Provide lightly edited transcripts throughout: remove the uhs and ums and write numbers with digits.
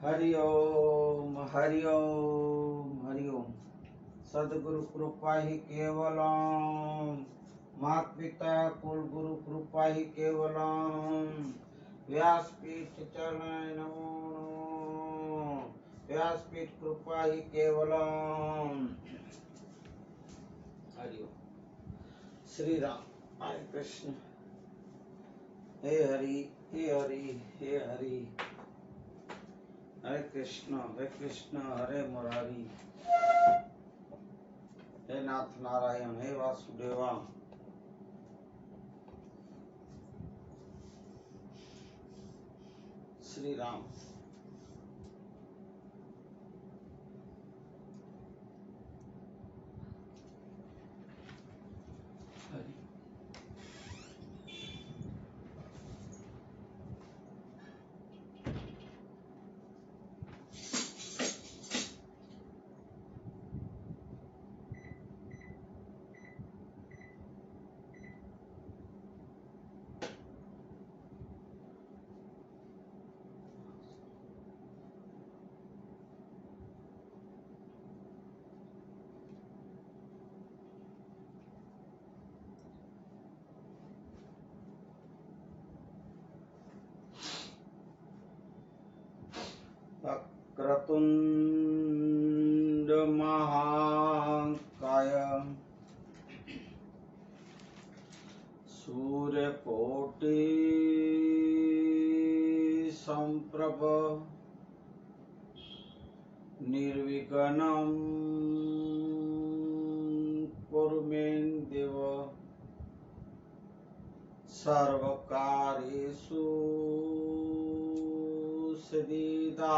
हरि ओम हरि ओम हरि ओम। सदगुरु कृपा ही केवलम, मात पिता कुल गुरु कृपा ही केवलम। व्यासपीठ चरण नमो नमो, व्यासपीठ कृपा ही केवलम। हरि ओम। श्री राम। हरे कृष्ण। हे हरि हे हरि हे हरि। हरे कृष्ण हरे मुरारी। हे नाथ नारायण हे वासुदेवा। श्री राम। वक्रतुंड महाकाय सूर्यकोटि संप्रभ निर्विघ्नं कुरु मे देव। सर्वकार्येषु सिद्धिदा,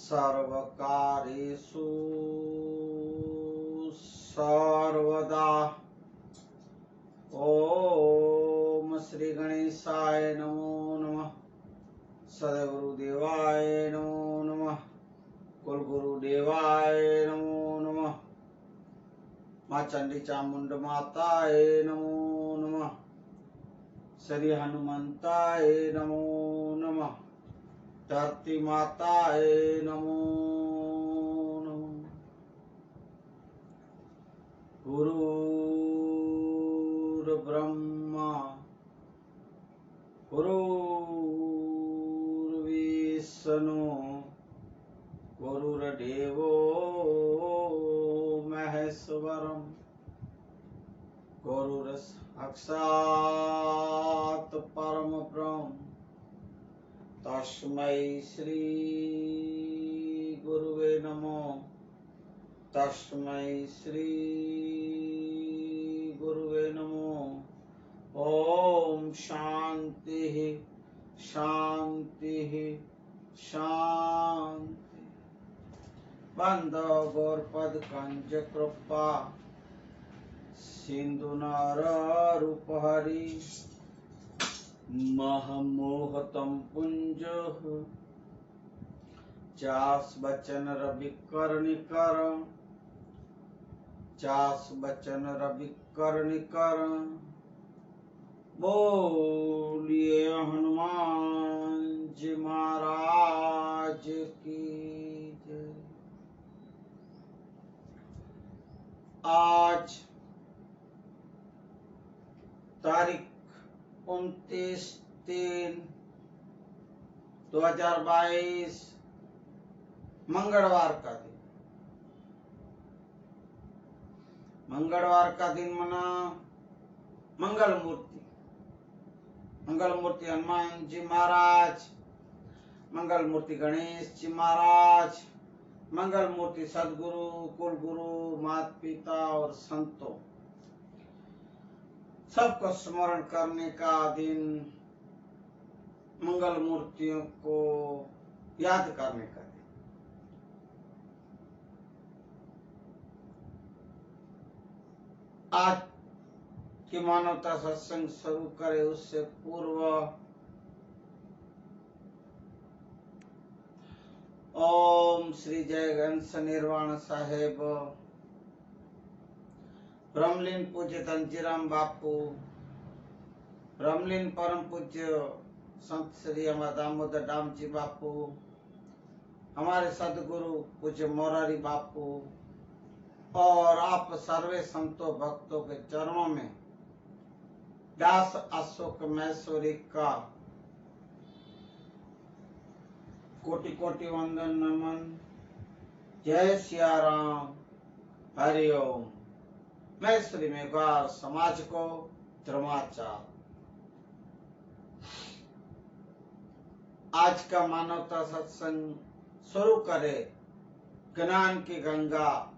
सर्वकार्येषु सर्वदा। ओम श्री गणेशाय नमो नमः, सद्गुरुदेवाय नमो नमः, कुलगुरुदेवाय नमो नमः, माँ चंडी चामुंड माताय नमो नमः, श्री हनुमंताय नमो नमः, धरती माताय नमो नमः। गुरुर्ब्रह्मा गुरुर्विष्णु गुरुर्देवो महेश्वरम्, गुरुर्साक्षात् परम ब्रह्म, तस्मै श्री गुरुवे नमः, तस्मै श्री गुरुवे नमः। ओम शांति शांति शांति। बंदो गौरपद कंज कृपा सिंधु नारूपहरि, महमोहतम पुंज चास बचन रवि कर्णिकर, चास बचन रवि कर्णिकर। बोलिए हनुमान जी महाराज की जय। आज तारीख 29/3/2022 मंगलवार का दिन। मंगलवार का दिन मना मंगल मूर्ति, मंगल मूर्ति हनुमान जी महाराज, मंगल मूर्ति गणेश जी महाराज, मंगल मूर्ति सदगुरु कुल गुरु माता पिता और संतों, सबको स्मरण करने का दिन, मंगल मूर्तियों को याद करने का दिन। आज की मानवता सत्संग शुरू करे उससे पूर्व ओम श्री जय गणेश निर्वाण साहेब, ब्रह्मलीन पूज्य धनजीराम बापू, ब्रह्मलीन परम पूज्य संत श्री हमारे दामोदर दाम जी बापू, हमारे सदगुरु पूज्य मोरारी बापू और आप सर्वे संतों भक्तों के चरणों में दास अशोक महेश्वरी का कोटि कोटि वंदन नमन। जय सिया राम, हरिओम। महेश्वरी मेघवार समाज को धर्माचार। आज का मानवता सत्संग शुरू करे ज्ञान की गंगा।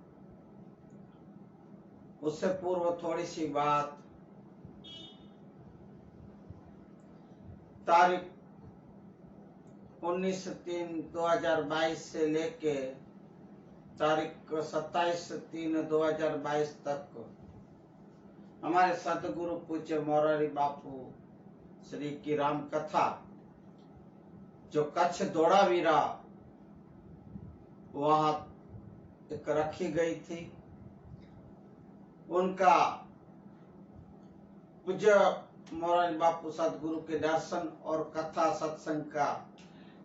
उससे पूर्व थोड़ी सी बात। तारीख 19/3/2022 से लेके तारीख 27/3/2022 तक हमारे सतगुरु पूज्य मोरारी बापू श्री की राम कथा जो कच्छ धोलावीरा वहां एक रखी गई थी, उनका पूज्य मोरारी बापू सतगुरु के दर्शन और कथा सत्संग का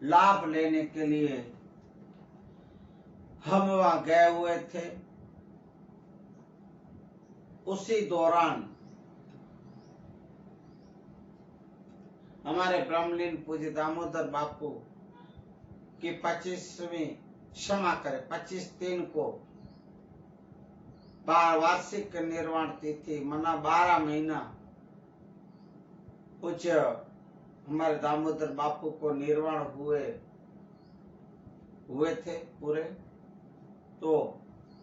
लाभ लेने के लिए हम वहां गए हुए थे। उसी दौरान हमारे ब्रह्मलीन पूज्य दामोदर बापू की 25वीं क्षमा करे 25/3 को वार्षिक निर्वाण तिथि मना 12 महीना पूज्य हमारे दामोदर बापू को निर्वाण हुए थे पूरे। तो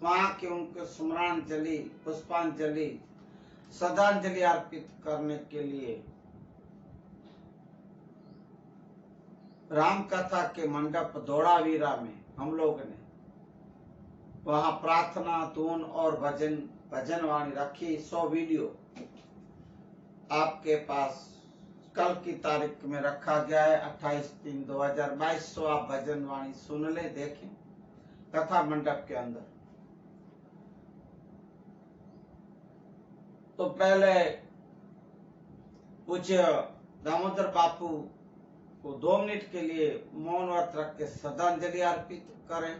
वहां के उनके स्मरणांजलि पुष्पांजलि श्रद्धांजलि अर्पित करने के लिए राम कथा के मंडप धोलावीरा में हम लोग ने वहां प्रार्थना धून और भजन वाणी रखी। 100 वीडियो आपके पास कल की तारीख में रखा गया है 28/3/2022। 100 आप भजन वाणी सुन ले, देखें कथा मंडप के अंदर। तो पहले पूज्य दामोदर बापू को 2 मिनट के लिए मौन व्रत रख के श्रद्धांजलि अर्पित करें।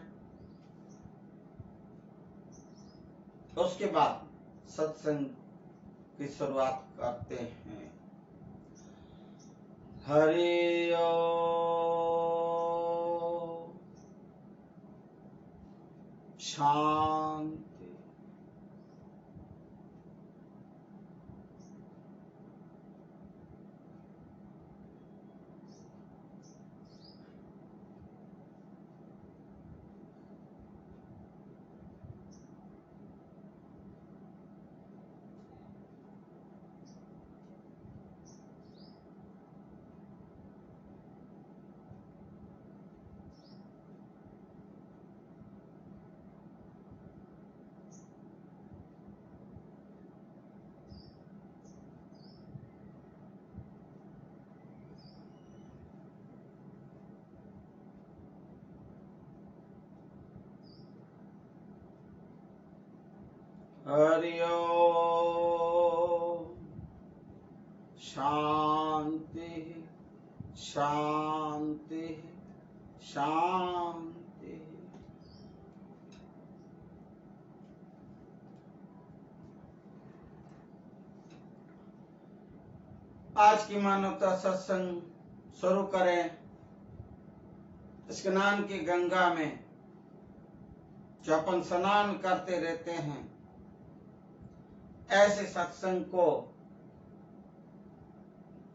उसके बाद सत्संग की शुरुआत करते हैं। हरि ओम। शांति। हरि ओम। शांति शांति शांति। आज की मानवता सत्संग शुरू करें स्नान की गंगा में। जो अपन स्नान करते रहते हैं, ऐसे सत्संग को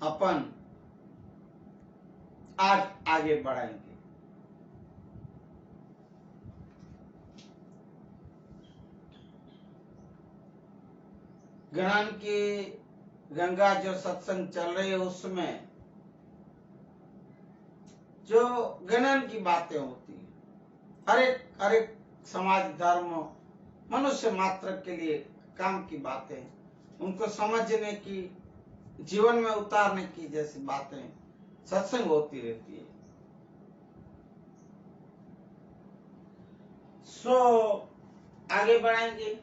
अपन आज आगे बढ़ाएंगे। ज्ञान की गंगा जो सत्संग चल रही है उसमें जो ज्ञान की बातें होती है, हर एक समाज धर्म मनुष्य मात्र के लिए काम की बातें, उनको समझने की, जीवन में उतारने की जैसी बातें सत्संग होती रहती है। आगे बढ़ाएंगे।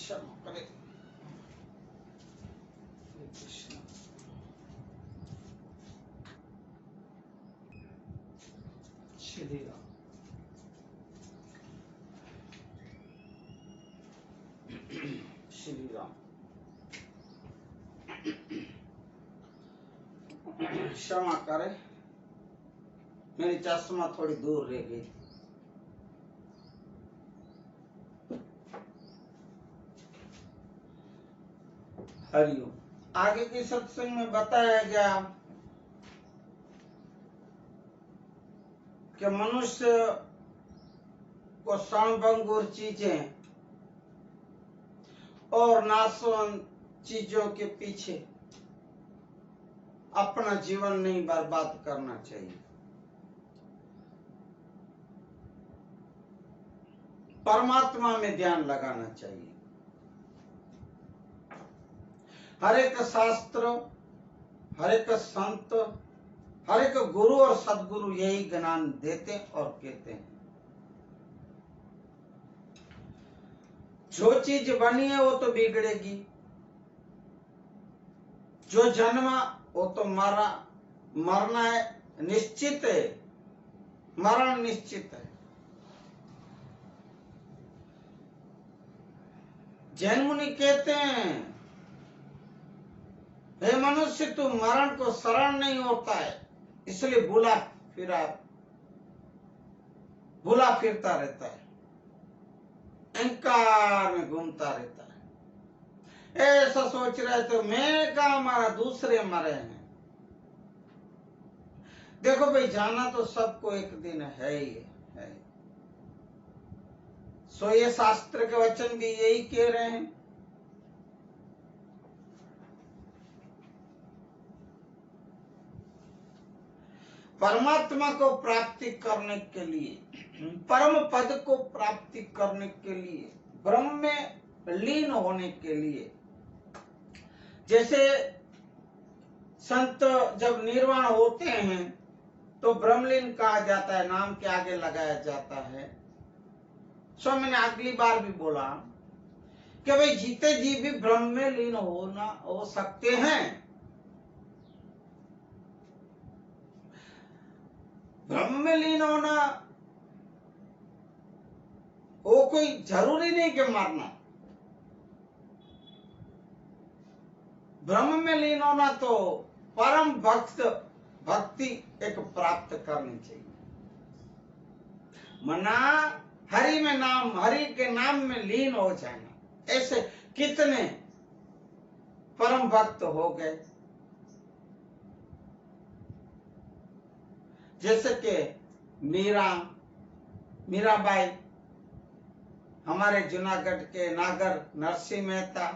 क्षमा करे। कृष्ण श्री राम। श्री राम। क्षमा करे, मेरी चश्मा थोड़ी दूर रह गई। हरिओम। आगे के सत्संग में बताया गया कि मनुष्य को क्षणभंगुर चीजें और नाशवान चीजों के पीछे अपना जीवन नहीं बर्बाद करना चाहिए। परमात्मा में ध्यान लगाना चाहिए। हर एक शास्त्र, हर एक संत, हर एक गुरु और सदगुरु यही ज्ञान देते और कहते हैं। जो चीज बनी है वो तो बिगड़ेगी, जो जन्मा वो तो मरना है, निश्चित है, मरण निश्चित है। जैन मुनि कहते हैं, हे मनुष्य, तू मरण को शरण नहीं होता है, इसलिए भूला फिरता रहता है, अहंकार में घूमता रहता है। ऐसा सोच रहे तो मैं कहा मरा, दूसरे मरे हैं। देखो भाई, जाना तो सबको एक दिन है ही है। सो ये शास्त्र के वचन भी यही कह रहे हैं। परमात्मा को प्राप्ति करने के लिए, परम पद को प्राप्ति करने के लिए, ब्रह्म में लीन होने के लिए, जैसे संत जब निर्वाण होते हैं तो ब्रह्मलीन कहा जाता है, नाम के आगे लगाया जाता है। सो मैंने अगली बार भी बोला कि भाई जीते जी भी ब्रह्म में लीन हो सकते हैं। ब्रह्म में लीन होना वो कोई जरूरी नहीं कि मरना। ब्रह्म में लीन होना तो परम भक्ति एक प्राप्त करनी चाहिए। मना हरि के नाम में लीन हो जाना। ऐसे कितने परम भक्त हो गए, जैसे कि मीराबाई, हमारे जूनागढ़ के नागर नरसिंह मेहता,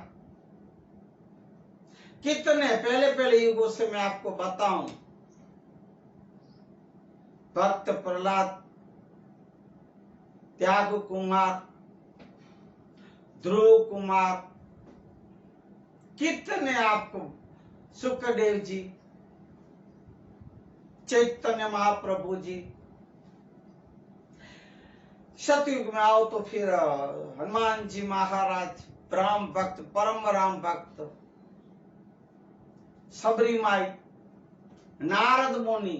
कितने पहले युगों से मैं आपको बताऊं, भक्त प्रहलाद, त्याग कुमार, ध्रुव कुमार, कितने आपको, सुखदेव जी, चैतन्य महाप्रभु जी। सतयुग में आओ तो फिर हनुमान जी महाराज, राम भक्त, परम राम भक्त, सबरी माई, नारद मुनि,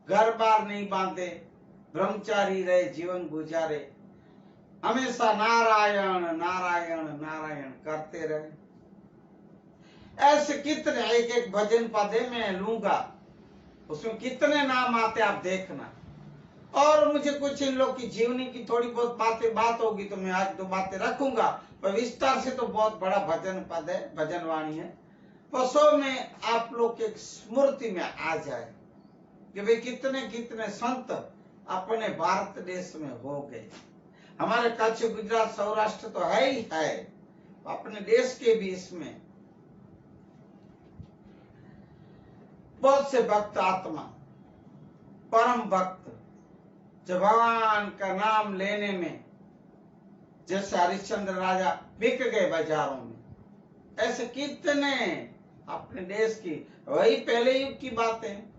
घर बार नहीं बांधे, ब्रह्मचारी रहे, जीवन गुजारे, हमेशा नारायण नारायण नारायण करते रहे। ऐसे कितने, एक एक भजन पदे में लूंगा, उसमें कितने नाम आते आप देखना। और मुझे कुछ इन लोग की जीवनी की थोड़ी बहुत बात होगी तो मैं आज 2 बातें रखूंगा, पर विस्तार से तो बहुत बड़ा भजन पद है, भजन वाणी है। पशु में आप लोग के स्मृति में आ जाए कि वे कितने कितने संत अपने भारत देश में हो गए। हमारे कच्छ, गुजरात, सौराष्ट्र तो है ही है, अपने देश के भी इसमें बहुत से भक्त आत्मा, परम भक्त, जो भगवान का नाम लेने में, जैसे हरिश्चंद्र राजा बिक गए बाजारों में, ऐसे कितने अपने देश की, वही पहले युग की बात है।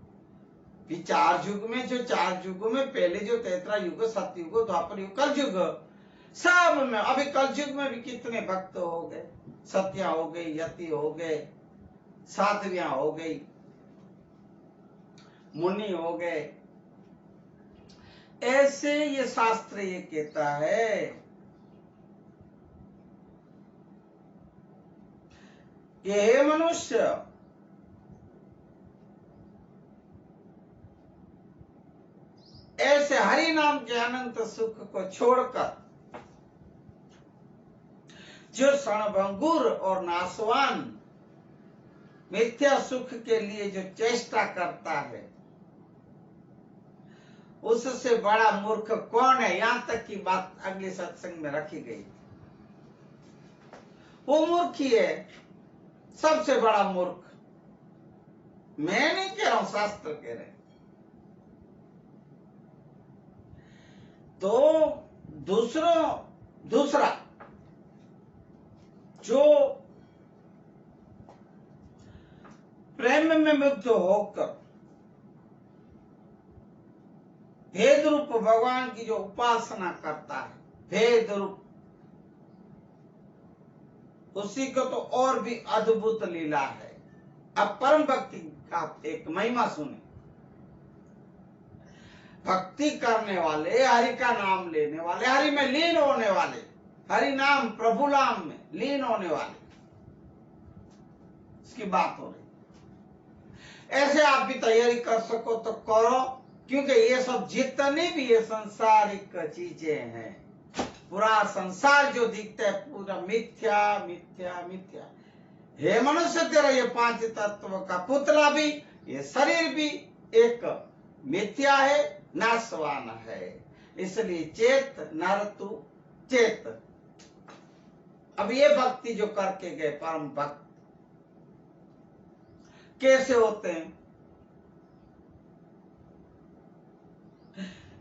4 युग में, जो 4 युगों में पहले जो 13 युग, सतयुग, द्वापर युग, कलयुग, सब में। अभी कलयुग में भी कितने भक्त हो गए, सतिया हो गई, यति हो गए, साध्वियां हो गई, मुनि हो गए। ऐसे ये शास्त्र ये कहता है कि हे मनुष्य, ऐसे हरि नाम के अनंत सुख को छोड़कर जो क्षणभंगुर और नाशवान मिथ्या सुख के लिए जो चेष्टा करता है, उससे बड़ा मूर्ख कौन है। यहां तक की बात अगले सत्संग में रखी गई। वो मूर्ख ही है, सबसे बड़ा मूर्ख। मैं नहीं कह रहा हूं, शास्त्र कह रहे। तो दूसरा जो प्रेम में मुग्ध होकर भेद रूप भगवान की जो उपासना करता है, भेद रूप, उसी को तो और भी अद्भुत लीला है। अब परम भक्ति का एक महिमा सुने। भक्ति करने वाले, हरि का नाम लेने वाले, हरि में लीन होने वाले, हरि नाम प्रभु नाम में लीन होने वाले, इसकी बात हो रही। ऐसे आप भी तैयारी कर सको तो करो, क्योंकि ये सब जितनी भी ये संसारिक चीजें हैं, पूरा संसार जो दिखता है पूरा मिथ्या मिथ्या मिथ्या। हे मनुष्य, तेरा ये पांच तत्व का पुतला भी, ये शरीर भी एक मिथ्या है, नाशवान है। इसलिए चेत नर तू चेत। अब ये भक्ति जो करके गए परम भक्त कैसे होते हैं?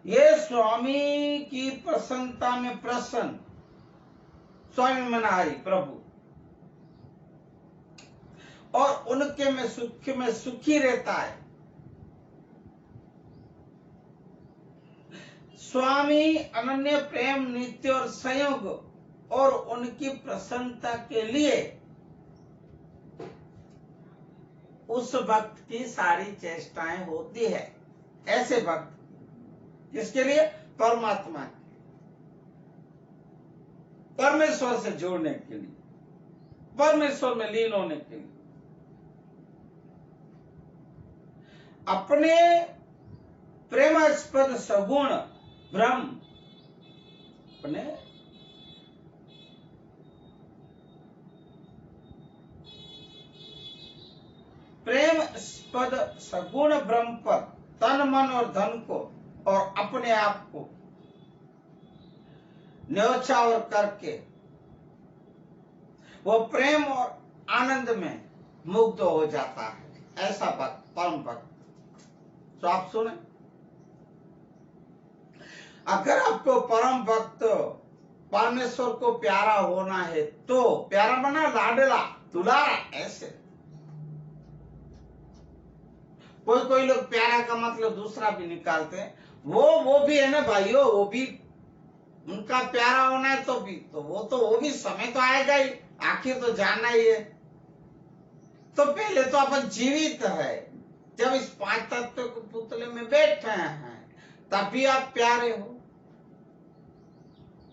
ये स्वामी की प्रसन्नता में प्रसन्न, स्वामी मनाहरी प्रभु, और उनके में सुखी रहता है। स्वामी अनन्य प्रेम नित्य और संयोग और उनकी प्रसन्नता के लिए उस भक्त की सारी चेष्टाएं होती है। ऐसे भक्त जिसके लिए परमात्मा, परमेश्वर से जोड़ने के लिए, परमेश्वर में लीन होने के लिए, अपने प्रेमास्पद सगुण ब्रह्म, अपने प्रेमास्पद सगुण ब्रह्म पर तन मन और धन को और अपने आप को न्योछावर करके वो प्रेम और आनंद में मुग्ध हो जाता है। ऐसा भक्त, परम भक्त। तो आप सुने, अगर आपको परम भक्त परमेश्वर को प्यारा होना है तो प्यारा बना, लाडला दुलारा। ऐसे कोई लोग प्यारा का मतलब दूसरा भी निकालते हैं। वो भी है ना भाइयों, वो भी उनका प्यारा होना है तो वो भी समय तो आएगा ही, आखिर तो जानना ही है। तो पहले तो अपन जीवित है, जब इस पांच तत्व के पुतले में बैठे हैं तभी आप प्यारे हो।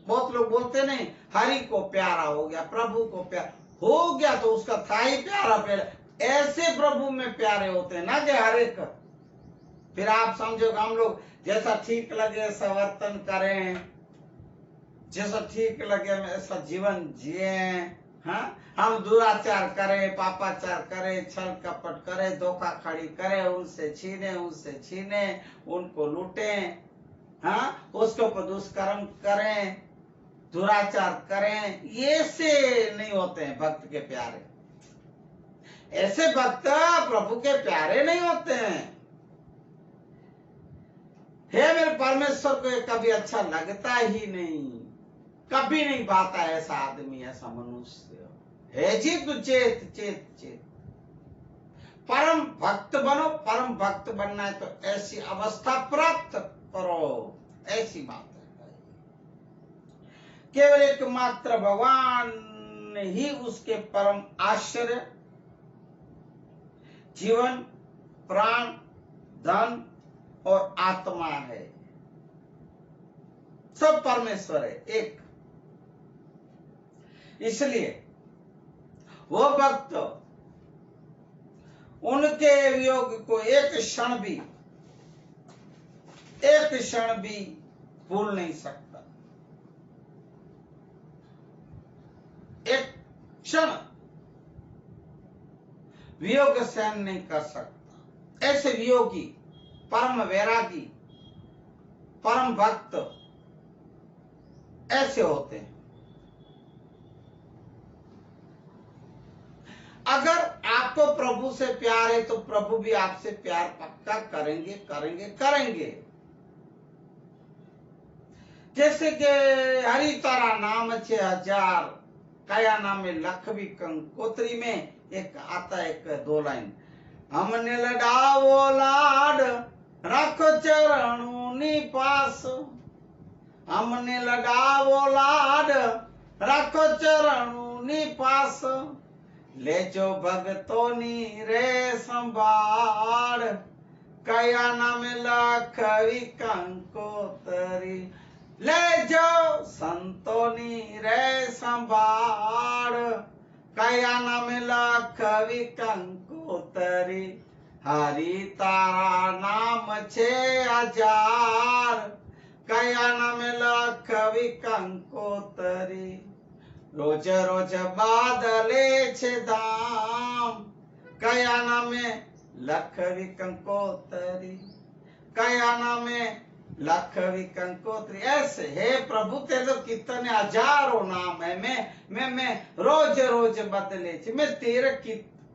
बहुत लोग बोलते नहीं, हरि को प्यारा हो गया, प्रभु को प्यारा हो गया तो उसका था ही प्यारा पहले। ऐसे प्रभु में प्यारे होते हैं ना कि हर एक। फिर आप समझो हम लोग जैसा ठीक लगे ऐसा वर्तन करें, जैसा ठीक लगे ऐसा जीवन जिए। हाँ, हम दुराचार करें, पापाचार करें, छल कपट करें, धोखाधड़ी करें, उनसे छीने, उनको लूटे, हाँ, उसके ऊपर दुष्कर्म करें, दुराचार करें। ये से नहीं होते हैं भक्त के प्यारे। ऐसे भक्त प्रभु के प्यारे नहीं होते हैं। हे मेरे परमेश्वर को ये कभी अच्छा लगता ही नहीं, कभी नहीं पाता ऐसा आदमी, ऐसा मनुष्य। हे जी तू चेत चेत चेत, परम भक्त बनो। परम भक्त बनना है तो ऐसी अवस्था प्राप्त करो। ऐसी बात है केवल एकमात्र भगवान ही उसके परम आश्रय, जीवन, प्राण, धन और आत्मा है। सब परमेश्वर है, एक। इसलिए वो भक्त उनके वियोग को एक क्षण भी भूल नहीं सकता। एक क्षण वियोग सहन नहीं कर सकता। ऐसे वियोगी, परम वैरागी, परम भक्त ऐसे होते हैं। अगर आपको प्रभु से प्यार है तो प्रभु भी आपसे प्यार पक्का करेंगे, करेंगे, करेंगे। जैसे कि हरि तारा नाम 6000, कया नाम में लख भी कंकोत्री में एक आता है, एक 2 लाइन। हमने लडावो लाड रखो चरणों नी पास, हमने लडावो लाड रखो चरणों नी पास, ले जो भगतों नी रे संभाड़, कया नाम लख भी कंकोत्री, ले जो संतोनी रे संभाड़, कया नाम लख भी कंकोत्री, हरि तारा नाम 6000, कया नाम लख भी कंकोत्री, रोज रोज बादले छे धाम, कया नाम लख भी कंकोत्री, कया नाम लख भी कंकोत्री। ऐसे हे प्रभु तेरे कितने हजारों नाम है, मैं रोज रोज बदले छे। मैं तेरे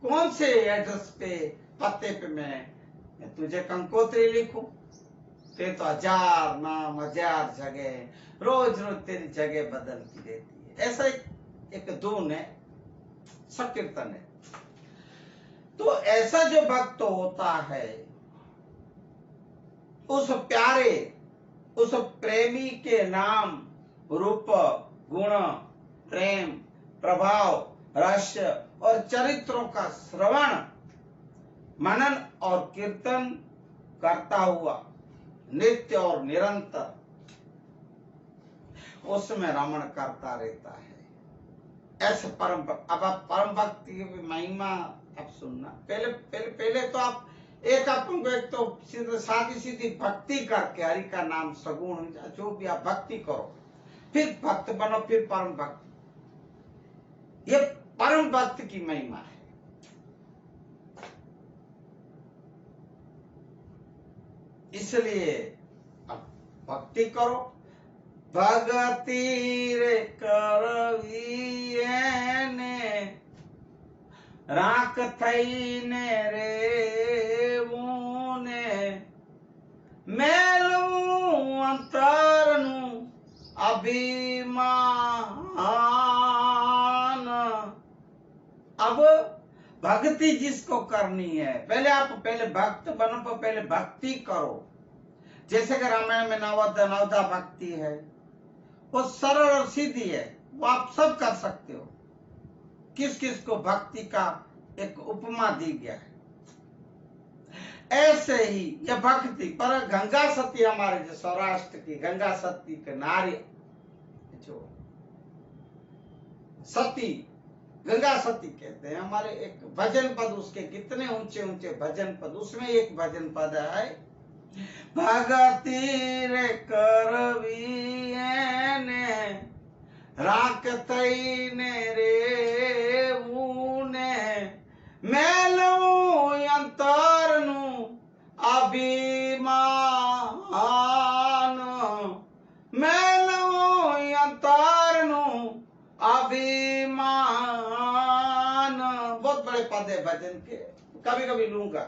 कौन से एड्रेस पे, पते पे मैं तुझे कंकोत्री लिखूं? तेरे तो 1000 नाम, 1000 जगह, रोज रोज तेरी जगह बदलती रहती है। ऐसा एक धुन है, संकीर्तन है। तो ऐसा जो भक्त होता है, उस प्यारे, उस प्रेमी के नाम, रूप, गुण, प्रेम, प्रभाव, रहस्य और चरित्रों का श्रवण, मनन और कीर्तन करता हुआ नित्य और निरंतर उसमें रमण करता रहता है। ऐसे परम, अब आप परम भक्ति की महिमा आप सुनना। पहले तो आप एक तो सादी सीधी भक्ति करके हरि का नाम सगुण जो भी आप भक्ति करो, फिर भक्त बनो, फिर परम भक्त। ये परम भक्त की महिमा है। इसलिए अब भक्ति करो। भगति रे करवी ने राख थईने रे मुने, मेलू अंतरनु अभिमान। अब भक्ति जिसको करनी है, पहले भक्त बनो, तो पहले भक्ति करो। जैसे कि रामायण में नवदा भक्ति है, वो सरल और सीधी है, वो आप सब कर सकते हो। किस किस को भक्ति का एक उपमा दी गया है। ऐसे ही यह भक्ति पर गंगा सती, हमारे जो सौराष्ट्र की गंगा सती के नारी, जो सती, गंगा सती कहते हैं। हमारे एक भजन पद, उसके कितने ऊंचे ऊंचे भजन पद, उसमें एक भजन पद है, भगति रे करवी ने राख थईने रे मुने, मेलू अंतरनु अभिमान, मेलू अंतरनु अभिमान। बहुत बड़े पद है भजन के, कभी कभी लूंगा।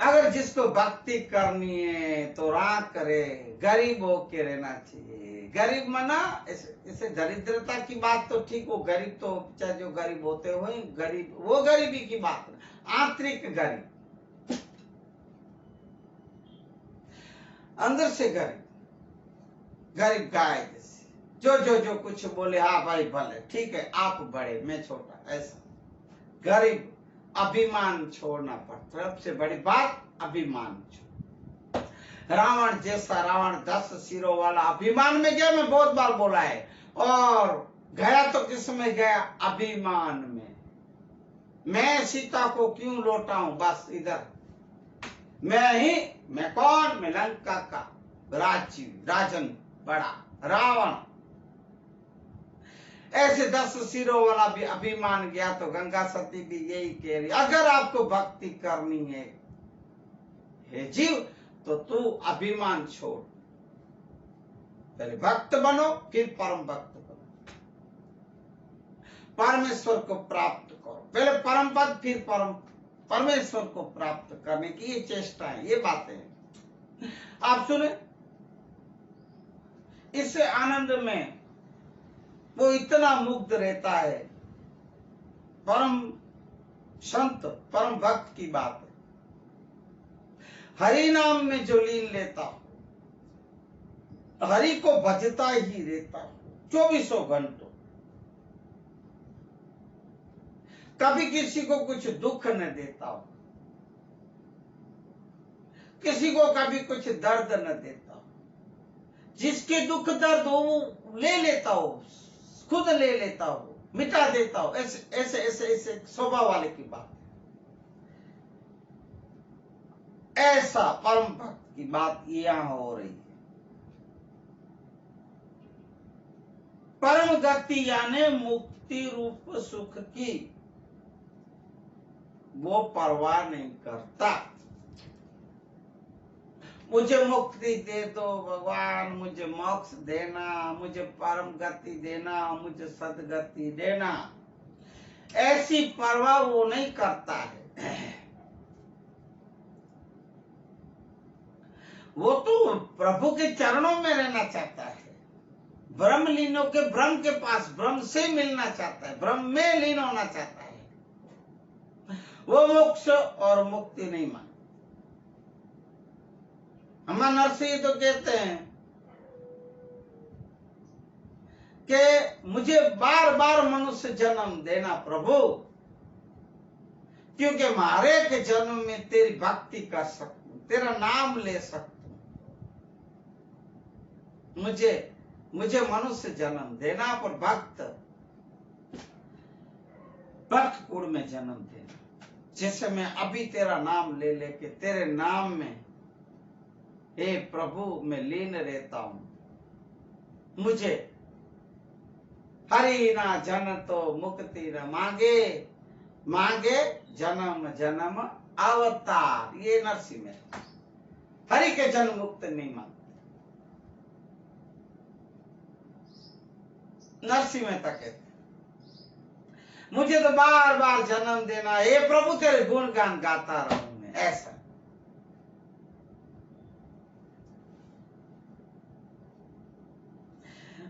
अगर जिसको भक्ति करनी है तो राग करे, गरीब होके रहना चाहिए। गरीब मना इसे दरिद्रता की बात तो ठीक, वो गरीब तो चाहे जो गरीब होते हुए गरीब, वो गरीबी की बात, आंतरिक गरीब, अंदर से गरीब। गरीब गाय जैसे, जो जो जो कुछ बोले हाँ भाई भले ठीक है, आप बड़े मैं छोटा, ऐसा गरीब। अभिमान छोड़ना पड़ता, सबसे बड़ी बात अभिमान छोड़। रावण जैसा, रावण 10 सिरों वाला अभिमान में गया, मैं बहुत बार बोला है, और गया तो किस में गया? अभिमान में। मैं सीता को क्यों लौटाऊं, बस इधर मैं कौन? मैं लंका का राजन बड़ा रावण। ऐसे 10 सिरों वाला भी अभिमान गया। तो गंगा सती भी यही कह रही, अगर आपको भक्ति करनी है हे जीव, तो तू अभिमान छोड़, पहले भक्त बनो फिर परम भक्त बनो, परमेश्वर को प्राप्त करो, पहले परम पद फिर परमेश्वर को प्राप्त करने की ये चेष्टा है, ये बातें हैं। आप सुने, इससे आनंद में वो इतना मुग्ध रहता है। परम संत परम भक्त की बात है। हरि नाम में जो लीन लेता हो, हरि को भजता ही रहता हो 24 घंटों, कभी किसी को कुछ दुख न देता हो, किसी को कभी कुछ दर्द न देता हो, जिसके दुख दर्द हो वो ले लेता हो, खुद ले लेता हो, मिटा देता हो, ऐसे ऐसे ऐसे ऐसे स्वभाव वाले की बात है। ऐसा परम भक्त की बात यहां हो रही है। परम गति यानी मुक्ति रूप सुख की वो परवाह नहीं करता। मुझे मुक्ति दे दो भगवान, मुझे मोक्ष देना, मुझे परम गति देना, मुझे सदगति देना, ऐसी परवाह वो नहीं करता है। वो तो प्रभु के चरणों में रहना चाहता है, ब्रह्म लीन होकर ब्रह्म के पास ब्रह्म से मिलना चाहता है, ब्रह्म में लीन होना चाहता है। वो मोक्ष और मुक्ति नहीं मानता। हमारे नरसिंह तो कहते हैं कि मुझे बार बार मनुष्य जन्म देना प्रभु, क्योंकि मारे के जन्म में तेरी भक्ति कर सकूं, तेरा नाम ले सकूं। मुझे मनुष्य जन्म देना, पर भक्त कुल में जन्म देना, जैसे मैं अभी तेरा नाम ले लेके तेरे नाम में हे प्रभु मैं लीन रहता हूं। मुझे हरि ना जन तो मुक्ति न मांगे, मांगे जन्म जन्म अवतार। ये नरसिंह में हरि के जन्म मुक्त नहीं मांगते। नरसिंह मेहता कहते मुझे तो बार बार जन्म देना, हे प्रभु तेरे गुणगान गाता रहूं मैं, ऐसा।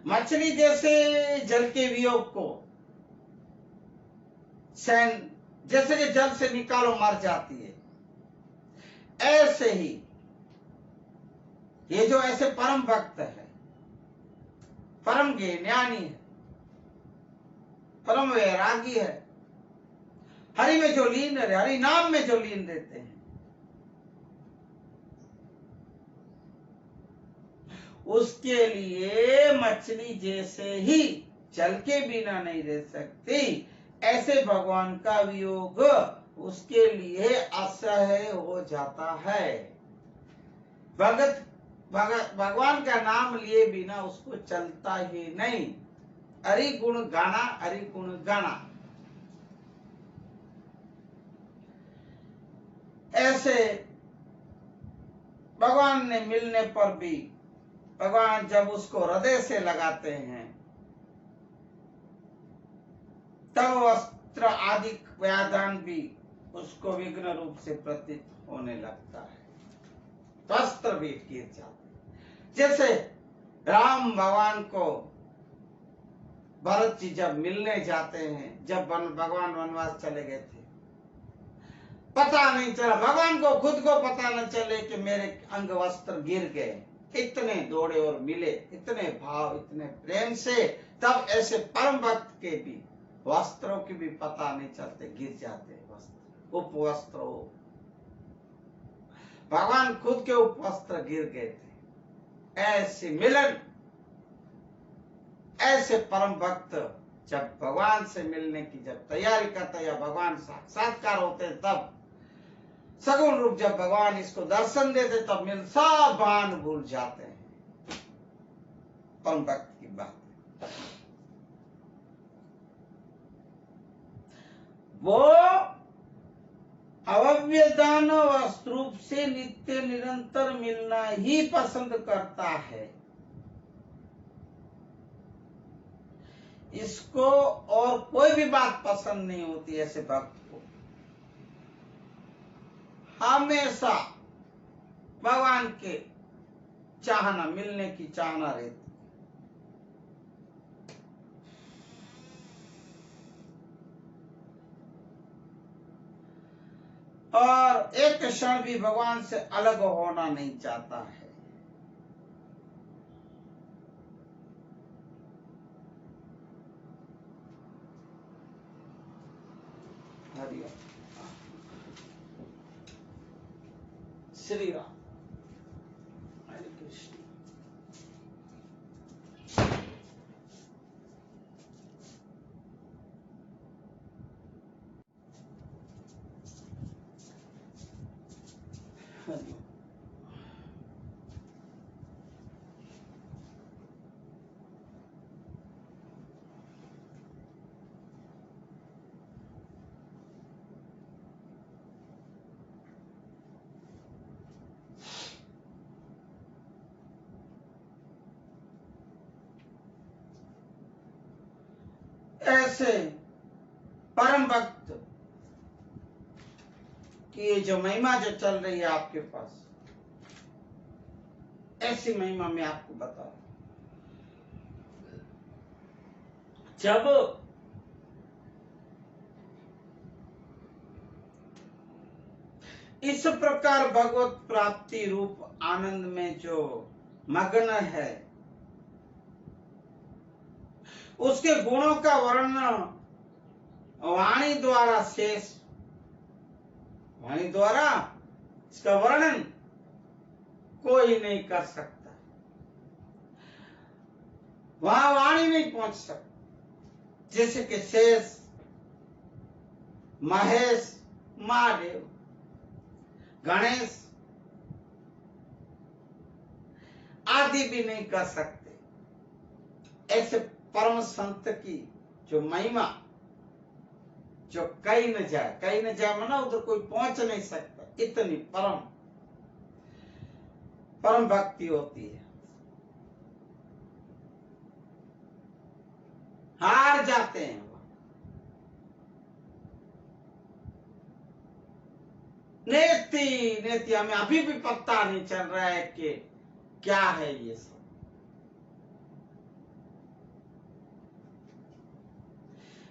मछली जैसे जल के वियोग को जैसे कि जल से निकालो मर जाती है, ऐसे ही ये जो ऐसे परम भक्त है, परम ज्ञानी है, परम वैरागी है, हरि में जो लीन रहे, हरि नाम में जो लीन रहते हैं, उसके लिए मछली जैसे ही जल के बिना नहीं रह सकती, ऐसे भगवान का वियोग उसके लिए असह्य हो जाता है। भगवान का नाम लिए बिना उसको चलता ही नहीं। हरि गुण गाना, हरि गुण गाना। ऐसे भगवान ने मिलने पर भी, भगवान जब उसको हृदय से लगाते हैं तब वस्त्र आदि व्याधान भी उसको विघ्न रूप से प्रतीत होने लगता है, वस्त्र भी गिर जाते। जैसे राम भगवान को भरत जी जब मिलने जाते हैं, जब भगवान वनवास चले गए थे, पता नहीं चला, भगवान को खुद को पता न चले कि मेरे अंग वस्त्र गिर गए, इतने दौड़े और मिले, इतने भाव, इतने प्रेम से, तब ऐसे परम भक्त के भी वस्त्रों की भी पता नहीं चलते, गिर जाते वस्त्र, उपवस्त्र हो। भगवान खुद के उपवस्त्र गिर गए थे। ऐसे मिलन, ऐसे परम भक्त जब भगवान से मिलने की जब तैयारी करते या भगवान साक्षात्कार होते तब सगुण रूप जब भगवान इसको दर्शन देते तब मिल सब भान भूल जाते हैं। परम भक्त की बात, वो अव्यवधान वस्तु रूप से नित्य निरंतर मिलना ही पसंद करता है। इसको और कोई भी बात पसंद नहीं होती ऐसे भक्त को। हमेशा भगवान के चाहना, मिलने की चाहना रहती। और एक क्षण भी भगवान से अलग होना नहीं चाहता है। हरिओम। श्री राम। हरे कृष्ण। हरिओम। ऐसे परम भक्त की ये जो महिमा जो चल रही है आपके पास, ऐसी महिमा मैं आपको बता रहा हूं। जब इस प्रकार भगवत प्राप्ति रूप आनंद में जो मग्न है, उसके गुणों का वर्णन वाणी द्वारा शेष, वाणी द्वारा इसका वर्णन कोई नहीं कर सकता, वहां वाणी नहीं पहुंच सकती। जैसे कि शेष, महेश, महादेव, गणेश आदि भी नहीं कर सकते। ऐसे परम संत की जो महिमा, जो कहीं न जाए माना उधर कोई पहुंच नहीं सकता, इतनी परम भक्ति होती है। हार जाते हैं नेति हमें अभी भी पता नहीं चल रहा है कि क्या है ये सब।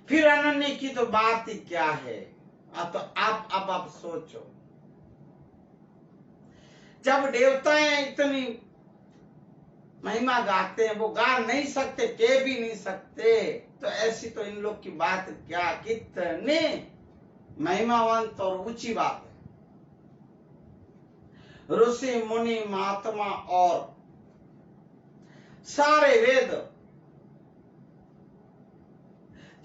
फिर अनन्य की तो बात ही क्या है। तो आप सोचो, जब देवताएं इतनी महिमा गाते हैं, वो गा नहीं सकते, कह भी नहीं सकते, तो ऐसी तो इन लोग की बात क्या, कितने महिमावंत और ऊंची बात है। ऋषि मुनि महात्मा और सारे वेद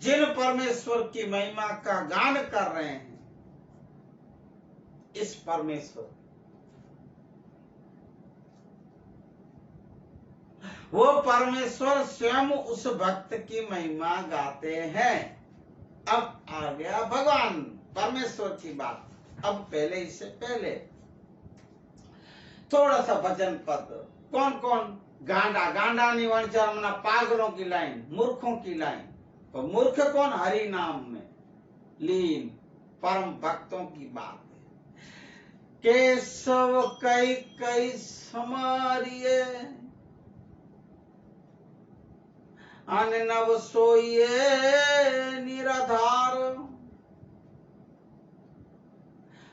जिन परमेश्वर की महिमा का गान कर रहे हैं, इस परमेश्वर, वो परमेश्वर स्वयं उस भक्त की महिमा गाते हैं। अब आ गया भगवान परमेश्वर की बात। अब पहले, इससे पहले थोड़ा सा भजन पद, कौन कौन गांडा निवंचर मना पागलों की लाइन, मूर्खों की लाइन। तो मूर्ख कौन? हरि नाम में लीन परम भक्तों की बात है। केशव कई कई समारिये, अननव सोइए निराधार,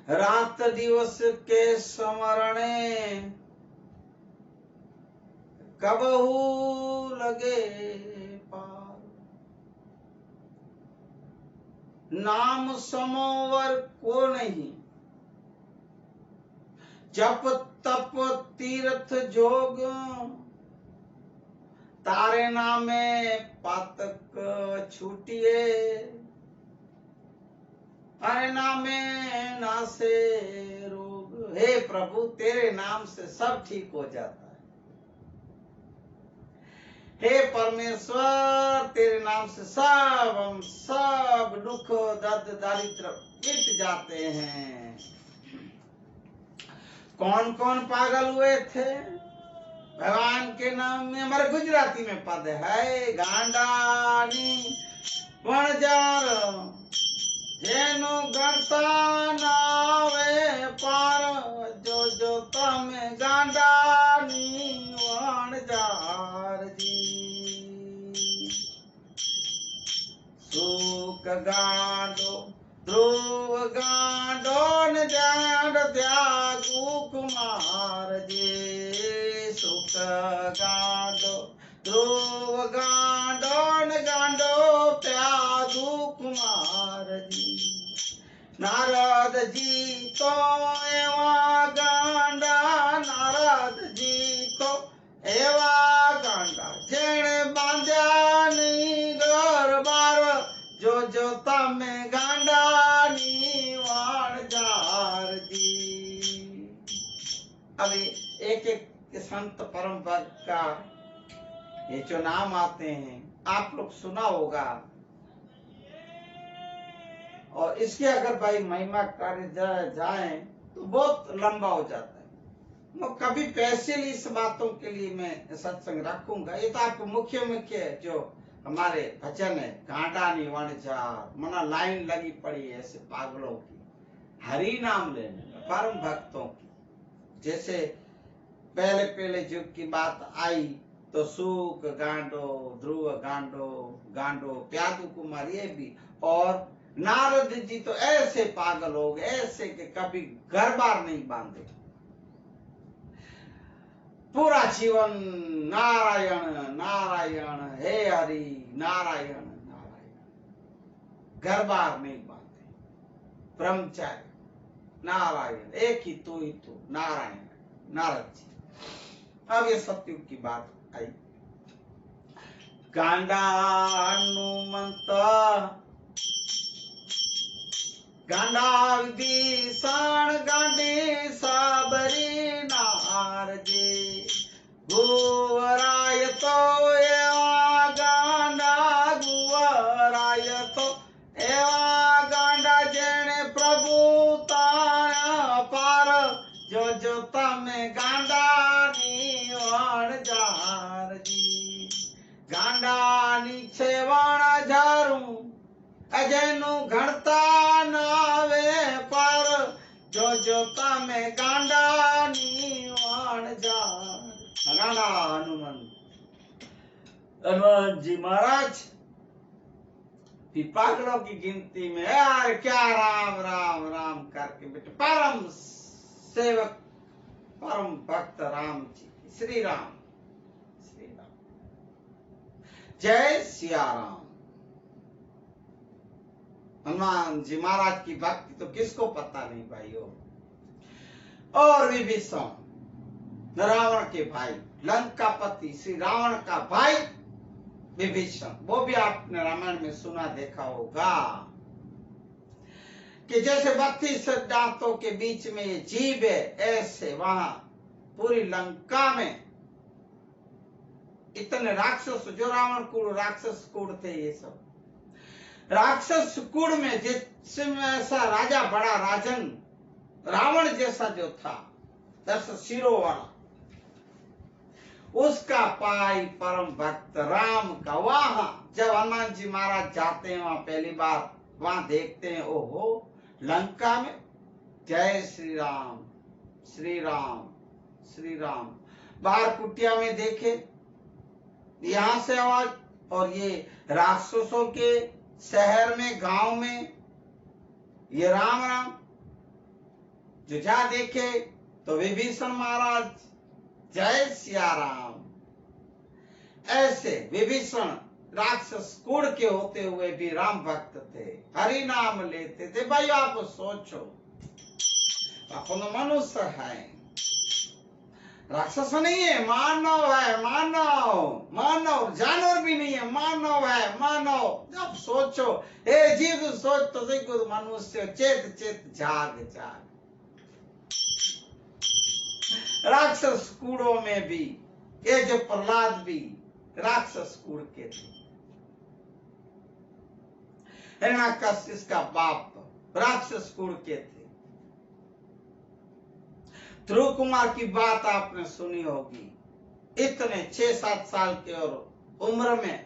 रात दिवस के स्मरणे कबहू लगे पार। नाम समोवर को नहीं, जप तप तीर्थ जोग, तारे नामे पातक छूटिए, अरे नामे नासे रोग। हे प्रभु, तेरे नाम से सब ठीक हो जाता है। हे परमेश्वर, तेरे नाम से सब दुख दर्द दारिद्र मिट जाते हैं। कौन कौन पागल हुए थे भगवान के नाम में? हमारे गुजराती में पद है, गांडानी वणजार जेनु गणता नावे पार, जो जो तमे गांडानी वणजार जी। सुख गांडो ध्रुव गांडो न जान त्यागु कुमार जी। सुख गांडो ध्रुव गांडो न गांडो त्यागु कुमार जी। नारद जी तो एवा गांडा, नारद जी तो एवा गांडा, जेने बांध्या नहीं घर बार, जो जो तमे गांडा नी वाणजार जी। अभी एक एक संत परम भक्त का ये जो नाम आते हैं आप लोग सुना होगा, और इसके अगर भाई महिमा कार्य जाए तो बहुत लंबा हो जाता है। मैं कभी पैसे इस बातों के लिए मैं सत्संग रखूंगा। ये तो आपको मुख्य मुख्य जो हमारे भजन है, गांडानी वणजार, मना लाइन लगी पड़ी है ऐसे पागलों की, हरि नाम लेने में, परम भक्तों की। जैसे पहले पहले युग की बात आई तो सुख गांडो, ध्रुव गांडो, गांडो प्यादु कुमार, ये भी। और नारद जी तो ऐसे पागल हो गए, ऐसे कि कभी घर बार नहीं बांधे, पूरा जीवन नारायण नारायण, हे हरि नारायण नारायण, घर बार नहीं बांधे, ब्रह्मचारी नारायण, एक ही तू नारायण नारद जी। अब ये सतयुग की बात आई। गांडा हनुमंत गांडा विभीषण गांडी साबरी नारजी। गुवराय तो एवा गांडा, गुवराय तो एवा गांडा, जेने प्रभु ताया पार, जो जो तमे गांडा नी वणजार जी। गांडा नी छे वणजारू, अजयनु घड़ता नावे पार, जो जो तमे गांडा नी वणजार। गांडा हनुमान जी महाराज पागलों की गिनती में, यार क्या राम राम राम करके बेटे परम सेवक परम भक्त राम जी, श्री राम श्री राम, जय सिया राम। हनुमान जी महाराज की भक्ति तो किसको पता नहीं भाइयों। और विभीषण रावण के भाई, लंकापति श्री रावण का भाई विभीषण, वो भी आपने रामायण में सुना देखा होगा कि जैसे 32 दांतों के बीच में ये जीभ है, ऐसे वहां पूरी लंका में इतने राक्षस, जो रावण कुल राक्षस कुल थे, ये सब राक्षस कुल में जिसमें ऐसा राजा, बड़ा राजन रावण जैसा जो था, 10 सिरों वाला, उसका पाई परम भक्त राम का। वहां जब हनुमान जी महाराज जाते हैं, वहां पहली बार वहां देखते हैं, ओहो लंका में जय श्री राम श्री राम श्री राम। बाहर कुटिया में देखे, यहां से आवाज, और ये राक्षसों के शहर में, गांव में, ये राम राम। जो जहां देखे तो विभीषण महाराज जय सिया राम ऐसे विभीषण राक्षस कुल के होते हुए भी राम भक्त थे, हरि नाम लेते थे। भाई आप सोचो, अपन मनुष्य है, राक्षस नहीं है, मानव है, मानव जानवर भी नहीं है, मानव है, मानव। जब सोचो, ए जीव सोच तो सही, खुद मनुष्य चेत चेत जाग जाग। राक्षस कूड़ों में भी ये जो प्रहलाद भी राक्षस कूड़ के थे। हिरण्याकश्यप का बाप राक्षस कूड़ के थे। ध्रुव कुमार की बात आपने सुनी होगी, इतने 6-7 साल के और उम्र में,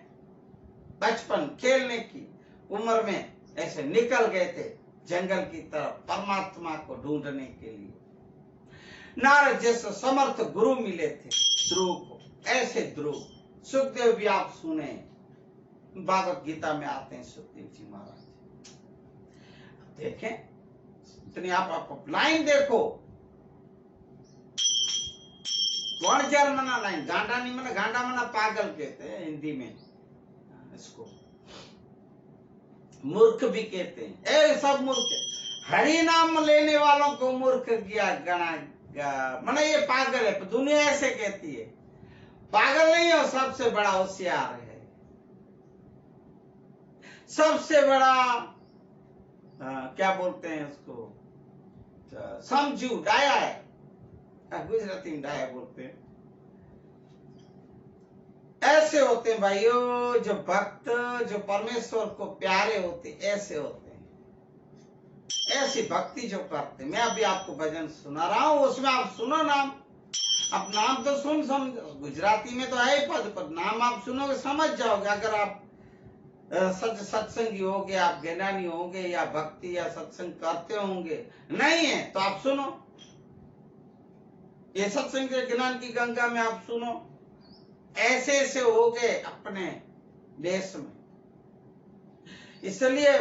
बचपन खेलने की उम्र में ऐसे निकल गए थे जंगल की तरफ परमात्मा को ढूंढने के लिए। नारद जैसे समर्थ गुरु मिले थे ध्रुव को, ऐसे ध्रुव। सुखदेव भी आप सुने, भागवत गीता में आते हैं सुखदेव जी महाराज। देखें, इतनी आप लाइन देखो, वणजर मना लाइन, गांडा नहीं मना, गांडा मना पागल कहते हैं हिंदी में इसको, मूर्ख भी कहते हैं। ए सब मूर्ख, हरि नाम लेने वालों को मूर्ख किया गणा, मना ये पागल है, दुनिया ऐसे कहती है। पागल नहीं हो, सबसे बड़ा होशियार है, सबसे बड़ा क्या बोलते हैं उसको, समझू, डाया है, गुजराती में डाया बोलते हैं। ऐसे होते हैं भाइयों जो भक्त, जो परमेश्वर को प्यारे होते, ऐसे होते हैं, ऐसी भक्ति जो करते। मैं अभी आपको भजन सुना रहा हूं, उसमें आप सुनो नाम, आप नाम तो सुन समझ, गुजराती में तो है पद, पर नाम आप सुनोगे समझ जाओगे। अगर आप सत्संगी होंगे, आप ज्ञानी होंगे, या भक्ति या सत्संग करते होंगे, नहीं है तो आप सुनो, ये सत्संग के ज्ञान की गंगा में आप सुनो। ऐसे ऐसे हो गए अपने देश में। इसलिए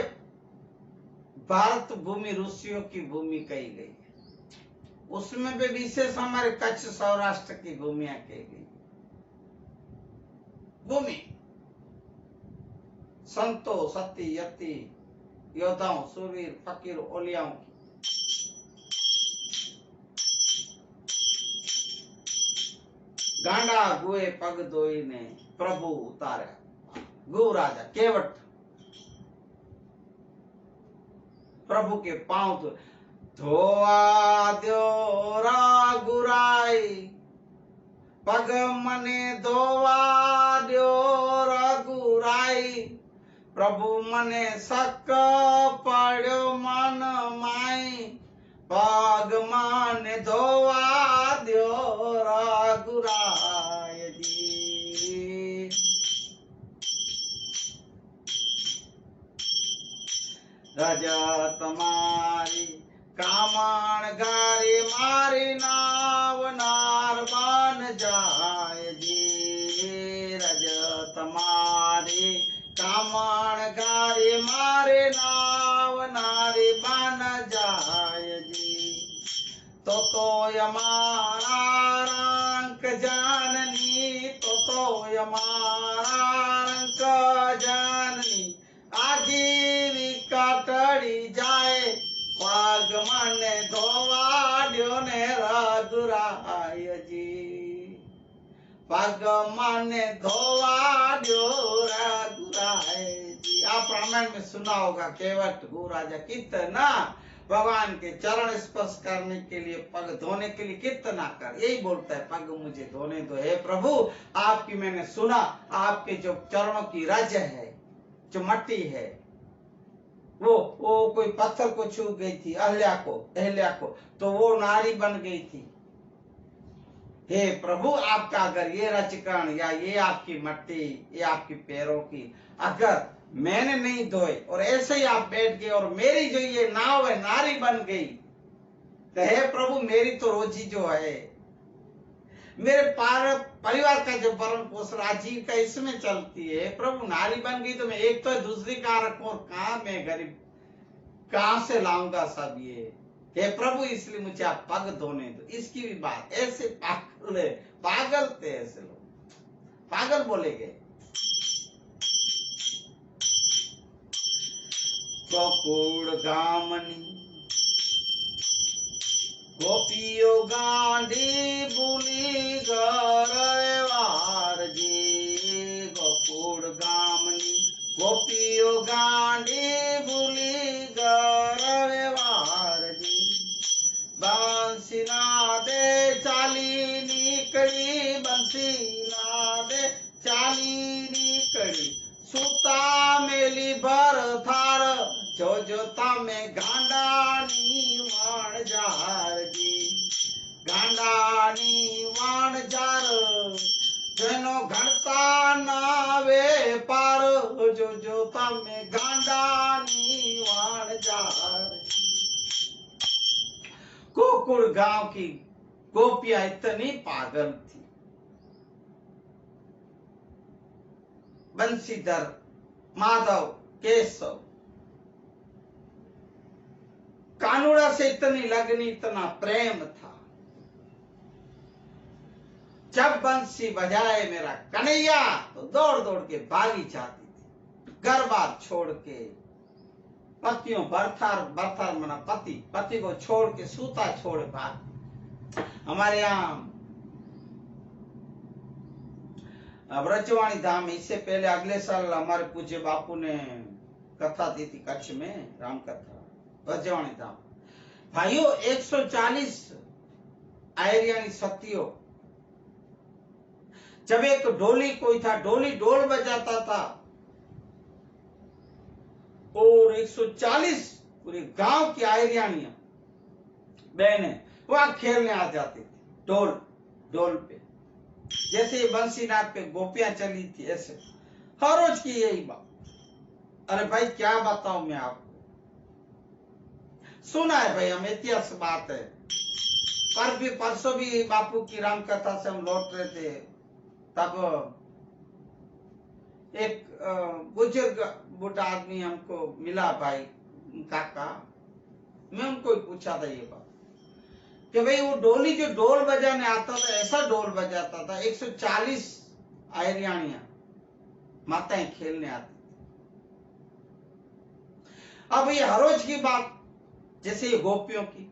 भारत भूमि ऋषियों की भूमि कही गई है, उसमें भी विशेष हमारे कच्छ सौराष्ट्र की भूमियां कही गई। भूमि संतों, सती, यति, योद्धाओं, सूरवीर, फकीर, ओलियाओं की। गांडा गुए पग दोई ने प्रभु उतारा, गु राजा केवट प्रभु के पांव तो धोआ दो रघुराई, पग मने धोवा दो रघुराई, प्रभु मने सक पड़ो मन माई, पग मने धोवा दो रघुराय जी। रजत मारी कामण गारी, मारी नाव नार बन जाय जी। रजत मारी कामण गारी, मारे नाव नारी बन जाय जी। तो यमारा रंक जाननी, तो यमारा रंक जाननी, आजीविका टड़ी जाए, पग मन धोवाड्यो ने रघुराय जी। पग मन धोवाड्यो रघुराय जी। आप रामायण में सुना होगा, केवट गु राजा कितना भगवान के चरण स्पर्श करने के लिए, पग धोने के लिए कितना कर, यही बोलता है, पग मुझे धोने दो हे प्रभु। आपकी मैंने सुना, आपके जो चरणों की रज है, जो मट्टी है, वो कोई पत्थर को छू गई थी, अहल्या को, तो वो नारी बन गई थी। हे प्रभु, आपका अगर ये रचकण या ये आपकी मट्टी, ये आपकी पैरों की अगर मैंने नहीं धोए और ऐसे ही आप बैठ गए और मेरी जो ये नाव है नारी बन गई, तो हे प्रभु मेरी तो रोजी जो है, मेरे परिवार का जो भरण पोषण आजीविका इसमें चलती है, प्रभु नारी बन गई तो मैं एक तो दूसरी कहाँ रखूं और कहाँ मैं गरीब कहाँ से लाऊंगा सब ये, हे प्रभु इसलिए मुझे आप पग धोने दो। इसकी भी बात, ऐसे पागल थे ऐसे लोग, पागल बोले गए। गोकुल गामनी गोपियो गांधी बुली गरवार जी। गोकुल गामनी गोपियो गांधी बुली गरवार जी। बंसी नादे चाली निकली, बंसी नादे चाली निकली। सूता मेली भर थार, जो जो तमे गांडानी वाण जार जी। गांडानी वाण जार, जेनो घड़ता नावे पार, जो जो तमे गांडानी वाण जार। गोकुल गांव की गोपियां इतनी पागल थी। बंशीधर, माधव, केशव, कानूड़ा से इतनी लगनी, इतना प्रेम था। जब बंसी बजाए मेरा कन्हैया तो दौड़ दौड़ के भागी जाती थी, घर बार छोड़ के। पतियों बरथार मना पति को छोड़ के सूता छोड़ भाग। हमारे यहाँ ब्रजवाणी धाम, इससे पहले अगले साल हमारे पूज्य बापू ने कथा दी थी कच्छ में, राम कथा, ब्रजवाणी धाम। भाइयों 140 आयरियानी सतियों, जब एक डोली कोई था, डोली डोल बजाता था और 140 पूरे गांव की आयरियानियां बहने वहां खेलने आ जाती थी डोल पे। जैसे ये बंसीनाथ पे गोपियां चली थी, ऐसे हर रोज की यही बात। अरे भाई क्या बताऊं मैं आपको, सुना है भाई, हम इतिहास बात है। परसों भी बापू की राम कथा से हम लौट रहे थे, तब एक बुजुर्ग बूढ़ा आदमी हमको मिला, भाई काका। मैं उनको ही पूछा था ये बात कि भाई वो डोली जो डोल बजाने आता था, ऐसा डोल बजाता था, 140 आयरियानियां माताएं खेलने आती थी। अब ये हर रोज की बात, जैसे ये गोपियों की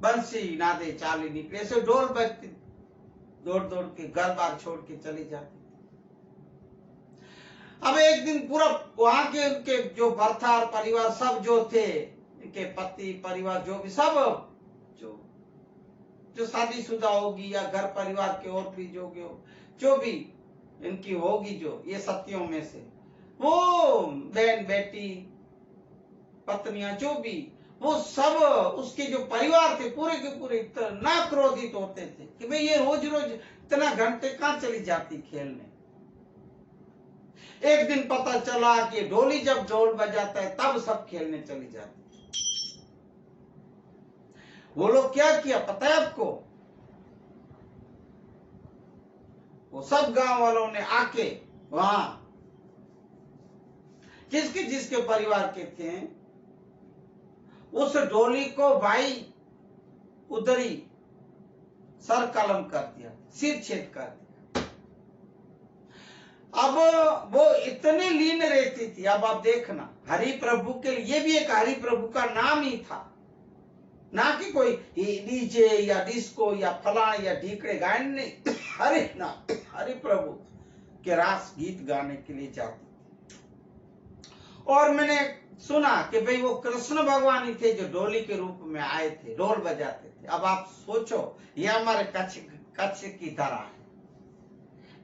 बंसी नादे चाली निकले, ऐसे डोल बजती, दौड़ दौड़ के घर बार छोड़ के चली जाती। अब एक दिन पूरा वहां के उनके जो बरथार परिवार सब जो थे, इनके पति परिवार जो भी सब जो शादीशुदा होगी या घर परिवार के और भी जो भी इनकी होगी, जो ये सतियों में से, वो बहन बेटी पत्नियां जो भी, वो सब उसके जो परिवार थे पूरे के पूरे इतना क्रोधित होते थे कि भाई ये रोज रोज इतना घंटे कहां चली जाती खेलने। एक दिन पता चला कि डोली जब डोल बजाता है तब सब खेलने चली जाती। वो लोग क्या किया पता है आपको? वो सब गांव वालों ने आके वहां जिसके परिवार के थे, उस डोली को भाई उधर ही सर कलम कर दिया, सिर छेद कर दिया। अब वो इतने लीन रहती थी। अब आप देखना, हरि प्रभु के लिए, ये भी एक हरि प्रभु का नाम ही था, ना कि कोई डीजे या डिस्को या फलाने या ढीकड़े गायन नहीं। हरि नाम, हरि प्रभु के रास गीत गाने के लिए जाती थी। और मैंने सुना कि भाई वो कृष्ण भगवान ही थे जो डोली के रूप में आए थे, ढोल बजाते थे। अब आप सोचो, ये हमारे कच्छ की तरह है,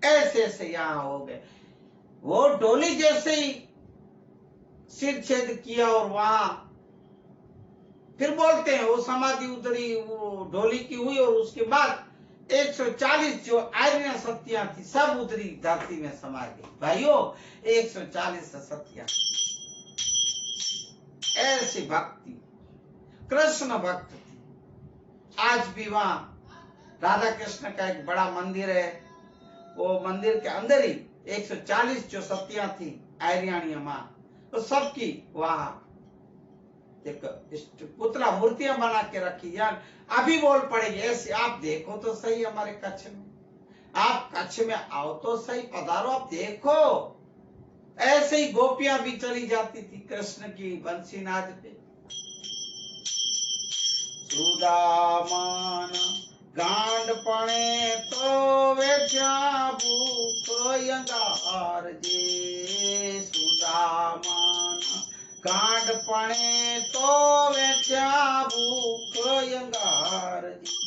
ऐसे ऐसे यहाँ हो गए। वो डोली जैसे ही सिर छेद किया और वहां फिर बोलते हैं वो समाधि उतरी, वो डोली की हुई, और उसके बाद 140 जो आयरियां सतियां थी सब उतरी धरती में समा गई। भाइयों 140 सतियां, ऐसी भक्ति, कृष्ण भक्त थी। आज भी वहां राधा कृष्ण का एक बड़ा मंदिर है, वो मंदिर के अंदर ही 140 जो सतियां थी आयरियाणी मां, तो सबकी वहां एक पुतला मूर्तियां बना के रखी। यार अभी बोल पड़ेगी ऐसे, आप देखो तो सही हमारे कच्छ में। आप कच्छ में आओ तो सही, पधारो, आप देखो। ऐसे ही गोपियां भी चली जाती थी कृष्ण की बंसी नाच पे। सुदामान गांड पणे तो वेठ्या भूख यंगार जे। सुदामान गांड पणे तो वेठ्या भूख यंगार जी।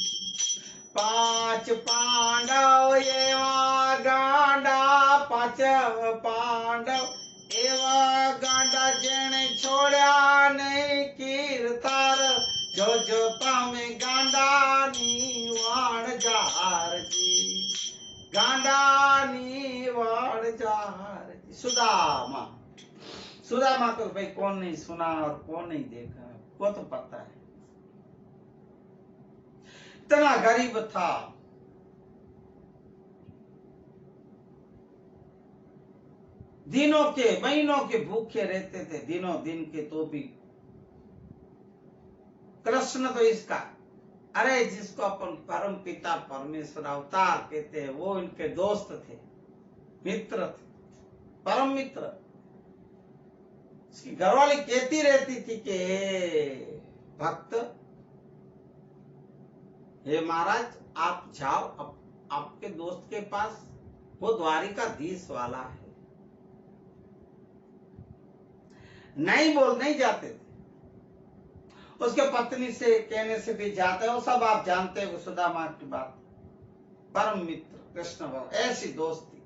पांच पांडव एवा गांडा, पांच पांडव एवा गांडा जेने छोड़ा नहीं कीर्तार। जो जो पामे गांडा नी वाण जार जी, गांडा नी वाण जार जी। सुदामा, सुदामा को भाई कौन नहीं सुना और कौन नहीं देखा, वो तो पता है। इतना गरीब था, दिनों के महीनों के भूखे रहते थे, दिनों दिन के, तो भी कृष्ण तो इसका, अरे जिसको अपन परम पिता परमेश्वर अवतार कहते हैं, वो इनके दोस्त थे, मित्र थे, परम मित्र। इसकी घरवाली कहती रहती थी कि भक्त, हे महाराज आप जाओ आपके दोस्त के पास, वो द्वारिकाधीश वाला है। नहीं जाते थे। उसके पत्नी से कहने से भी जाते हो, सब आप जानते हो सुदामा की बात। परम मित्र कृष्ण भगवान, ऐसी दोस्ती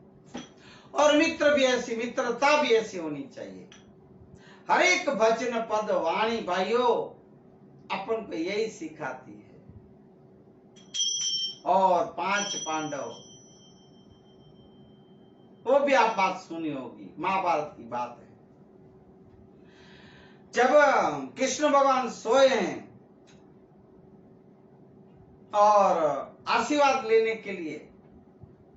और मित्र भी ऐसी, मित्रता भी ऐसी होनी चाहिए। हर एक भजन पद वाणी भाइयों अपन को यही सिखाती है। और पांच पांडव, वो भी आप बात सुनी होगी, महाभारत की बात है। जब कृष्ण भगवान सोए हैं और आशीर्वाद लेने के लिए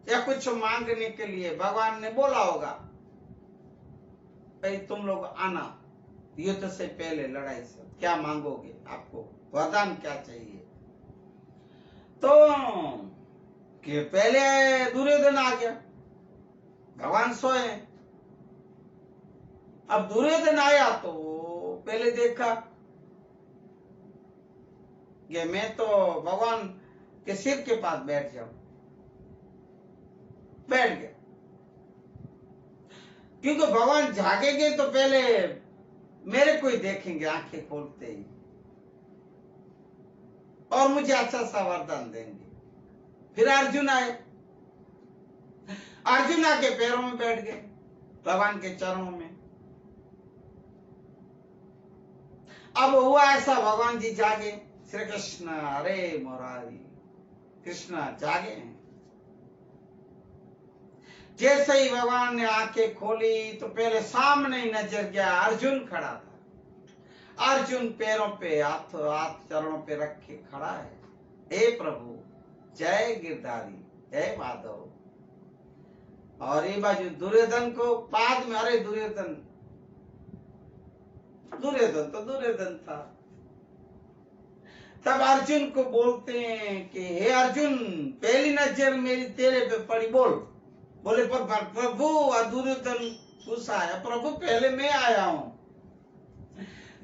या कुछ मांगने के लिए भगवान ने बोला होगा, भाई तुम लोग आना युद्ध से पहले, लड़ाई से, क्या मांगोगे, आपको वरदान क्या चाहिए। तो कि पहले दुर्योधन आ गया, भगवान सोए। अब दुर्योधन आया तो पहले देखा कि मैं तो भगवान के सिर के पास बैठ जाऊं, बैठ गया। क्योंकि भगवान जागेंगे तो पहले मेरे को ही देखेंगे आंखें खोलते ही, और मुझे अच्छा सा वरदान देंगे। फिर अर्जुन आए, अर्जुन आके पैरों में बैठ गए, भगवान के चरणों में। अब हुआ ऐसा, भगवान जी जागे, श्री कृष्ण हरे मुरारी, कृष्ण जागे हैं। जैसे ही भगवान ने आंखें खोली तो पहले सामने ही नजर गया, अर्जुन खड़ा था। अर्जुन पैरों पे हाथ चरणों पे रखे खड़ा है। हे प्रभु, जय गिरधारी, जय माधव। और ये बाजू दुर्योधन को बाद में, अरे दुर्योधन तो दुर्योधन था। तब अर्जुन को बोलते हैं कि हे अर्जुन, पहली नजर मेरी तेरे पे पड़ी, बोले पर प्रभु, दुर्योधन गुस्सा आया, प्रभु पहले मैं आया हूं।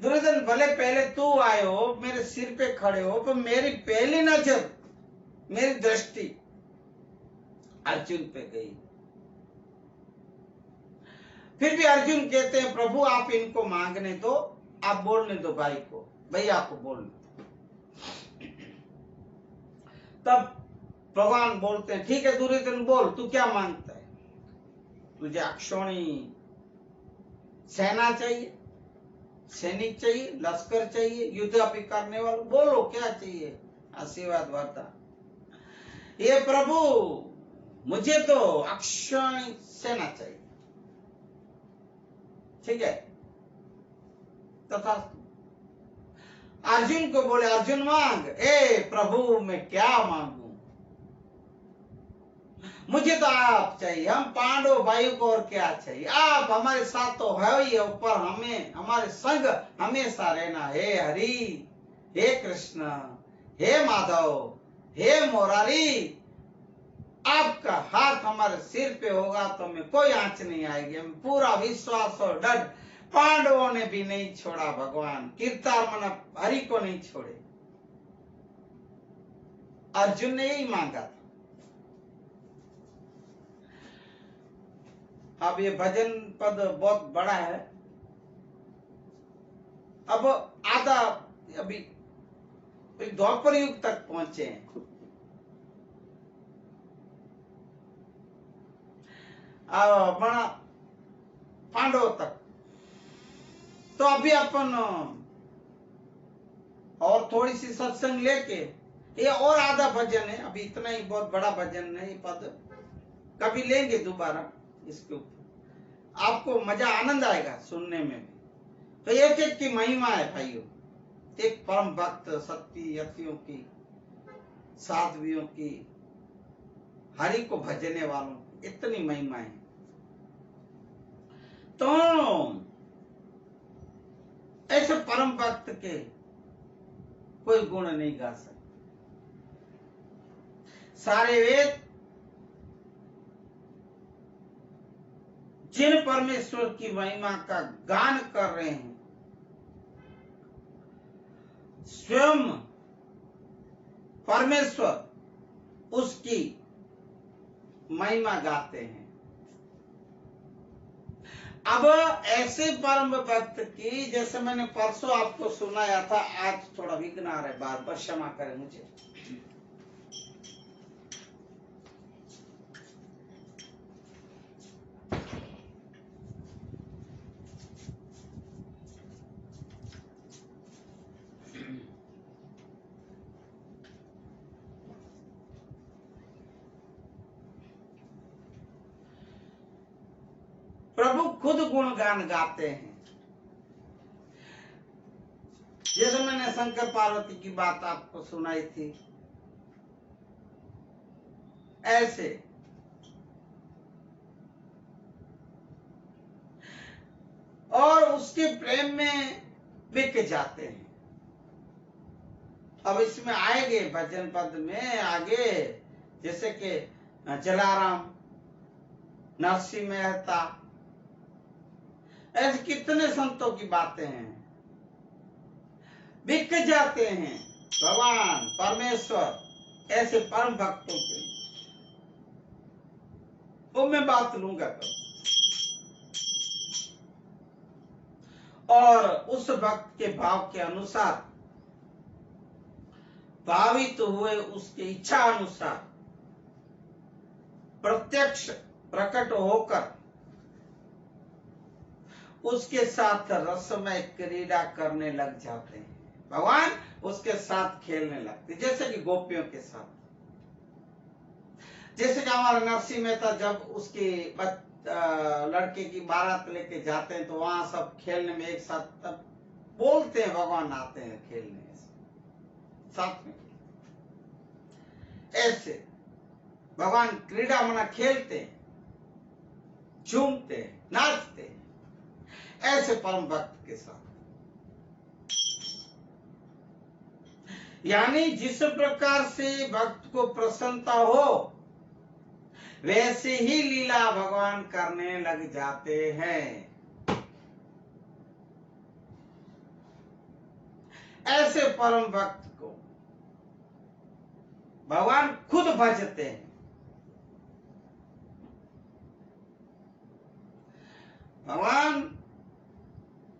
दुर्योधन भले पहले तू आए हो, मेरे सिर पे खड़े हो, पर मेरी पहली नजर, मेरी दृष्टि अर्जुन पे गई। फिर भी अर्जुन कहते हैं प्रभु आप इनको मांगने दो, आप बोलने दो भाई को, भैया को बोलने दो। तब भगवान बोलते हैं ठीक है दुर्योधन, बोल तू क्या मांगता है। तुझे अक्षौणी सेना चाहिए, सैनिक चाहिए, लश्कर चाहिए, युद्ध अभी करने वाले, बोलो क्या चाहिए, आशीर्वाद वार्ता। ये प्रभु मुझे तो अक्षौणी सेना चाहिए। ठीक है, तथा अर्जुन को बोले, अर्जुन मांग। ए प्रभु मैं क्या मांगू, मुझे तो आप चाहिए, हम पांडव भाइयों को और क्या चाहिए। आप हमारे साथ तो है ही, ऊपर हमें हमारे संग हमेशा रहना। हे हरि, हे कृष्ण, हे माधव, हे मुरारी, आपका हाथ हमारे सिर पे होगा तो हमें कोई आंच नहीं आएगी। हमें पूरा विश्वास और डर, पांडवों ने भी नहीं छोड़ा भगवान, कीर्तार मन हरि को नहीं छोड़े। अर्जुन ने यही मांगा था। अब ये भजन पद बहुत बड़ा है। अब आधा अभी द्वापर युग तक पहुंचे हैं। पांडव तक तो अभी अपन और थोड़ी सी सत्संग लेके ये और आधा भजन है। अभी इतना ही बहुत बड़ा भजन है ये पद, कभी लेंगे दोबारा इसके ऊपर, आपको मजा आनंद आएगा सुनने में भी। तो एक एक की महिमा है भाइयों, एक परम भक्त सत्य यतियों की, साध्वियों की, हरि को भजने वालों की इतनी महिमा है। तो ऐसे परम भक्त के कोई गुण नहीं गा सकते। सारे वेद जिन परमेश्वर की महिमा का गान कर रहे हैं, स्वयं परमेश्वर उसकी महिमा गाते हैं। अब ऐसे परम भक्त की, जैसे मैंने परसों आपको सुनाया था, आज थोड़ा विघ्न आ रहा है, बार बार क्षमा करें मुझे। प्रभु खुद गुणगान गाते हैं। जैसे मैंने शंकर पार्वती की बात आपको सुनाई थी, ऐसे और उसके प्रेम में बिक जाते हैं। अब इसमें आएंगे भजन पद में आगे, जैसे कि जलाराम, नरसिंह मेहता, ऐसे कितने संतों की बातें हैं, बिक जाते हैं भगवान परमेश्वर ऐसे परम भक्तों के लिए। वो मैं बात लूंगा कब, और उस भक्त के भाव के अनुसार भावित हुए, उसकी इच्छा अनुसार प्रत्यक्ष प्रकट होकर उसके साथ रसमय क्रीड़ा करने लग जाते हैं। भगवान उसके साथ खेलने लगते, जैसे कि गोपियों के साथ। जैसे कि हमारा नरसिंह मेहता जब उसके लड़के की बारात लेके जाते हैं तो वहां सब खेलने में एक साथ तब बोलते हैं, भगवान आते हैं खेलने साथ में। ऐसे भगवान क्रीड़ा मना खेलते हैं, झूमते हैं, नाचते हैं, ऐसे परम भक्त के साथ। यानी जिस प्रकार से भक्त को प्रसन्नता हो वैसे ही लीला भगवान करने लग जाते हैं। ऐसे परम भक्त को भगवान खुद भजते हैं। भगवान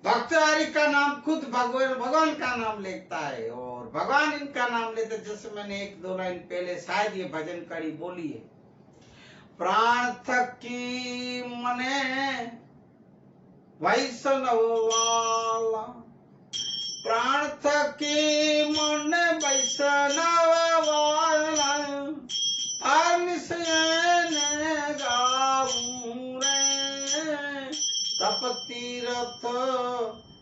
भक्त हरि का नाम खुद भगवान का नाम लेता है, और भगवान इनका नाम लेते। जैसे मैंने एक दो लाइन पहले शायद ये भजन कड़ी बोली है, प्राण थकी मने वैष्णव वाला, प्राण थकी मन वैष्णव वाला, गाऊं रे तप तीरथ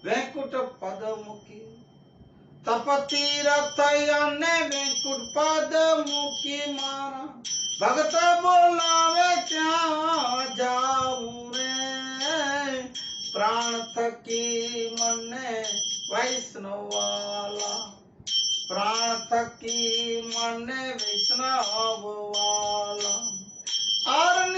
वैकुंठ पदमुखी, तप तीरथ वैकुंठ पदमुखी मारा, भगत बोलावे क्या जाऊं रे, प्राण थकी मन वैष्णव वाला, प्राण थकी मन वैष्णव वाला।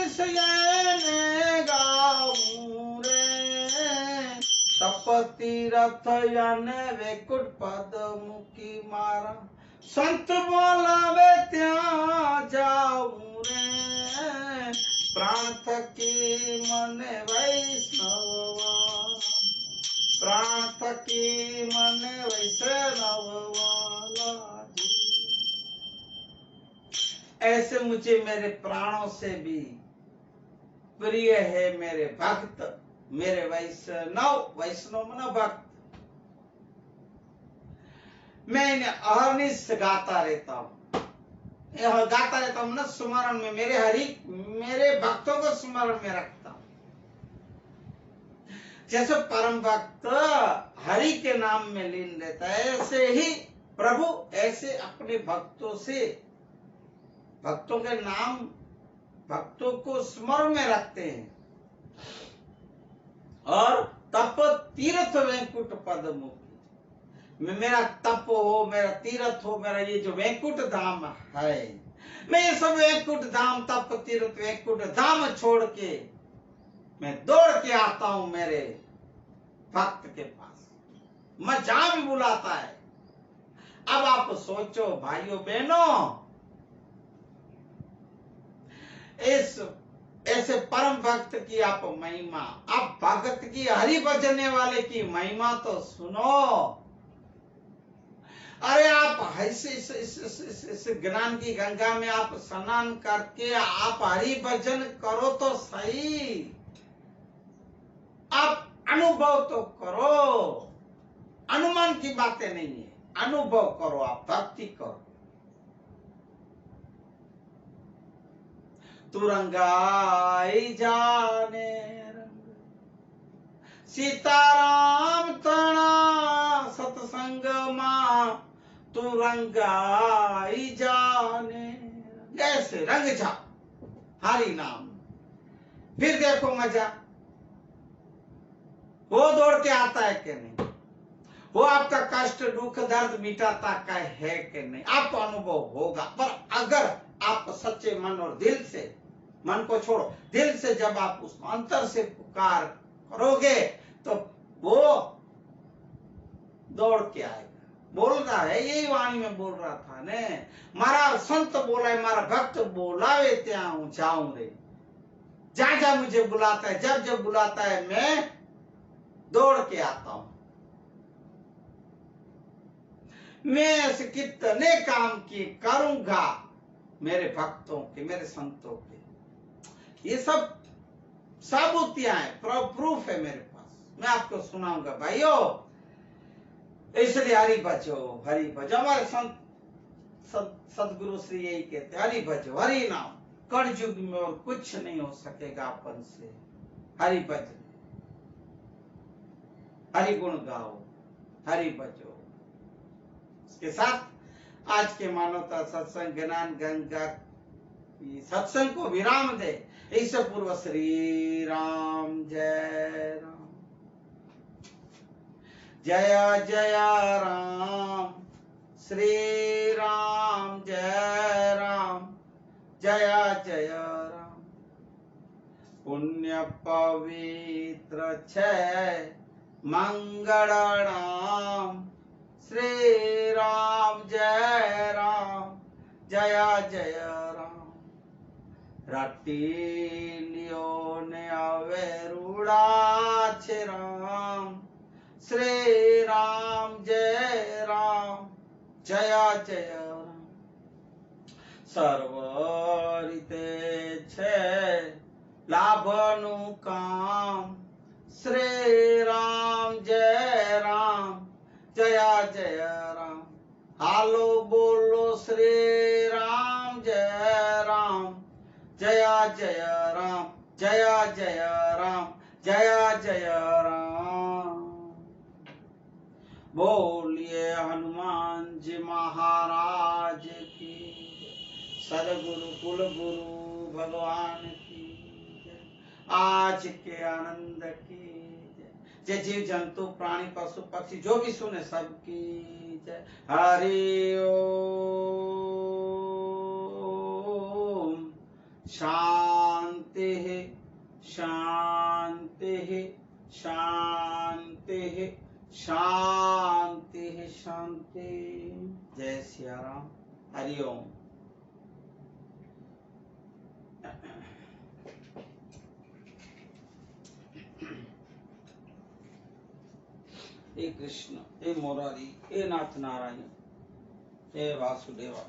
ने गाऊं रे, तप तीरथ यन वैकुंठ पद मुखी मारा, संत बोलावे त्या जाऊं रे, प्राण थकी मन वैष्णव, प्राण थकी मन वैष्णव वाला जी। ऐसे मुझे मेरे प्राणों से भी प्रिय है मेरे भक्त, मेरे वैष्णव, वैष्णव मन भक्त। मैं इन्हें अहर्निश गाता रहता हूँ, गाता रहता हूँ ना, स्मरण में मेरे भक्तों को स्मरण में रखता हूँ। जैसे परम भक्त हरि के नाम में लीन रहता है, ऐसे ही प्रभु ऐसे अपने भक्तों से, भक्तों के नाम, भक्तों को स्मरण में रखते हैं। और तप तीर्थ वैकुंठ पद मुखी, मेरा तप हो, मेरा तीर्थ हो, मेरा ये जो वैकुंठ धाम है, मैं ये सब वैकुंठ धाम, तप तीर्थ वैकुंठ धाम छोड़ के मैं दौड़ के आता हूं मेरे भक्त के पास। मैं जहां भी बुलाता है। अब आप सोचो भाइयों बहनों, इस ऐसे परम भक्त की आप महिमा, आप भगत की, हरि भजने वाले की महिमा तो सुनो। अरे आप इस ज्ञान की गंगा में आप स्नान करके आप हरि भजन करो तो सही, आप अनुभव तो करो। अनुमान की बातें नहीं है, अनुभव करो, आप भक्ति करो। तू रंगाई जाने रंग, सीताराम तना सत्संग मां, तू रंगाई जाने, ऐसे रंग जा हरि नाम। फिर देखो मजा, वो दौड़ के आता है कि नहीं, वो आपका कष्ट दुख दर्द मिटाता का है कि नहीं, आपको अनुभव होगा। पर अगर आप सच्चे मन और दिल से, मन को छोड़ो, दिल से जब आप उस अंतर से पुकार करोगे तो वो दौड़ के आएगा। बोल रहा है, यही वाणी में बोल रहा था ने, मारा संत बोला है, मारा भक्त बोलावे त्या हूं जाऊं रे। जहां जहां मुझे बुलाता है, जब जब बुलाता है, मैं दौड़ के आता हूं। मैं ऐसे कितने काम किए करूंगा मेरे भक्तों के, मेरे संतों के। ये सब साबूतियां हैं, प्रूफ है मेरे पास, मैं आपको सुनाऊंगा भाइयों। इसलिए हरि भजो, हरि भजो। हमारे संत सदगुरु श्री यही कहते, हरि भजो, हरि नाम। कलयुग में और कुछ नहीं हो सकेगा अपन से। हरि भजो, हरि गुण गाओ, हरि भजो। इसके साथ आज के मानवता सत्संग ज्ञान गंगा सत्संग को विराम दे। इससे पूर्व श्री राम जय राम, जय जय राम, श्री राम जय राम, जय जय राम। पुण्य पवित्र छय मंगल नाम, श्री राम जय राम, जय जय राम। रटी लियो ने आवे रूड़ा छे राम, श्री राम जय राम, जय जय राम। सर्वरिते छे लाभनु काम, श्री राम जय राम, जय जय राम। हालो बोलो श्री राम जय राम, जय जय राम, जय जय राम, जय जय राम। बोलिए हनुमान जी महाराज की, सदगुरु कुल गुरु भगवान की, आज के आनंद की जय। जीव जंतु प्राणी पशु पक्षी जो भी सुने सबकी जय। हरि ओम, शांति। शांति शांति शांति शांति। जय सिया राम। हरिओम। हे कृष्ण, हे मुरारी, हे नाथ नारायण, हे वासुदेवा।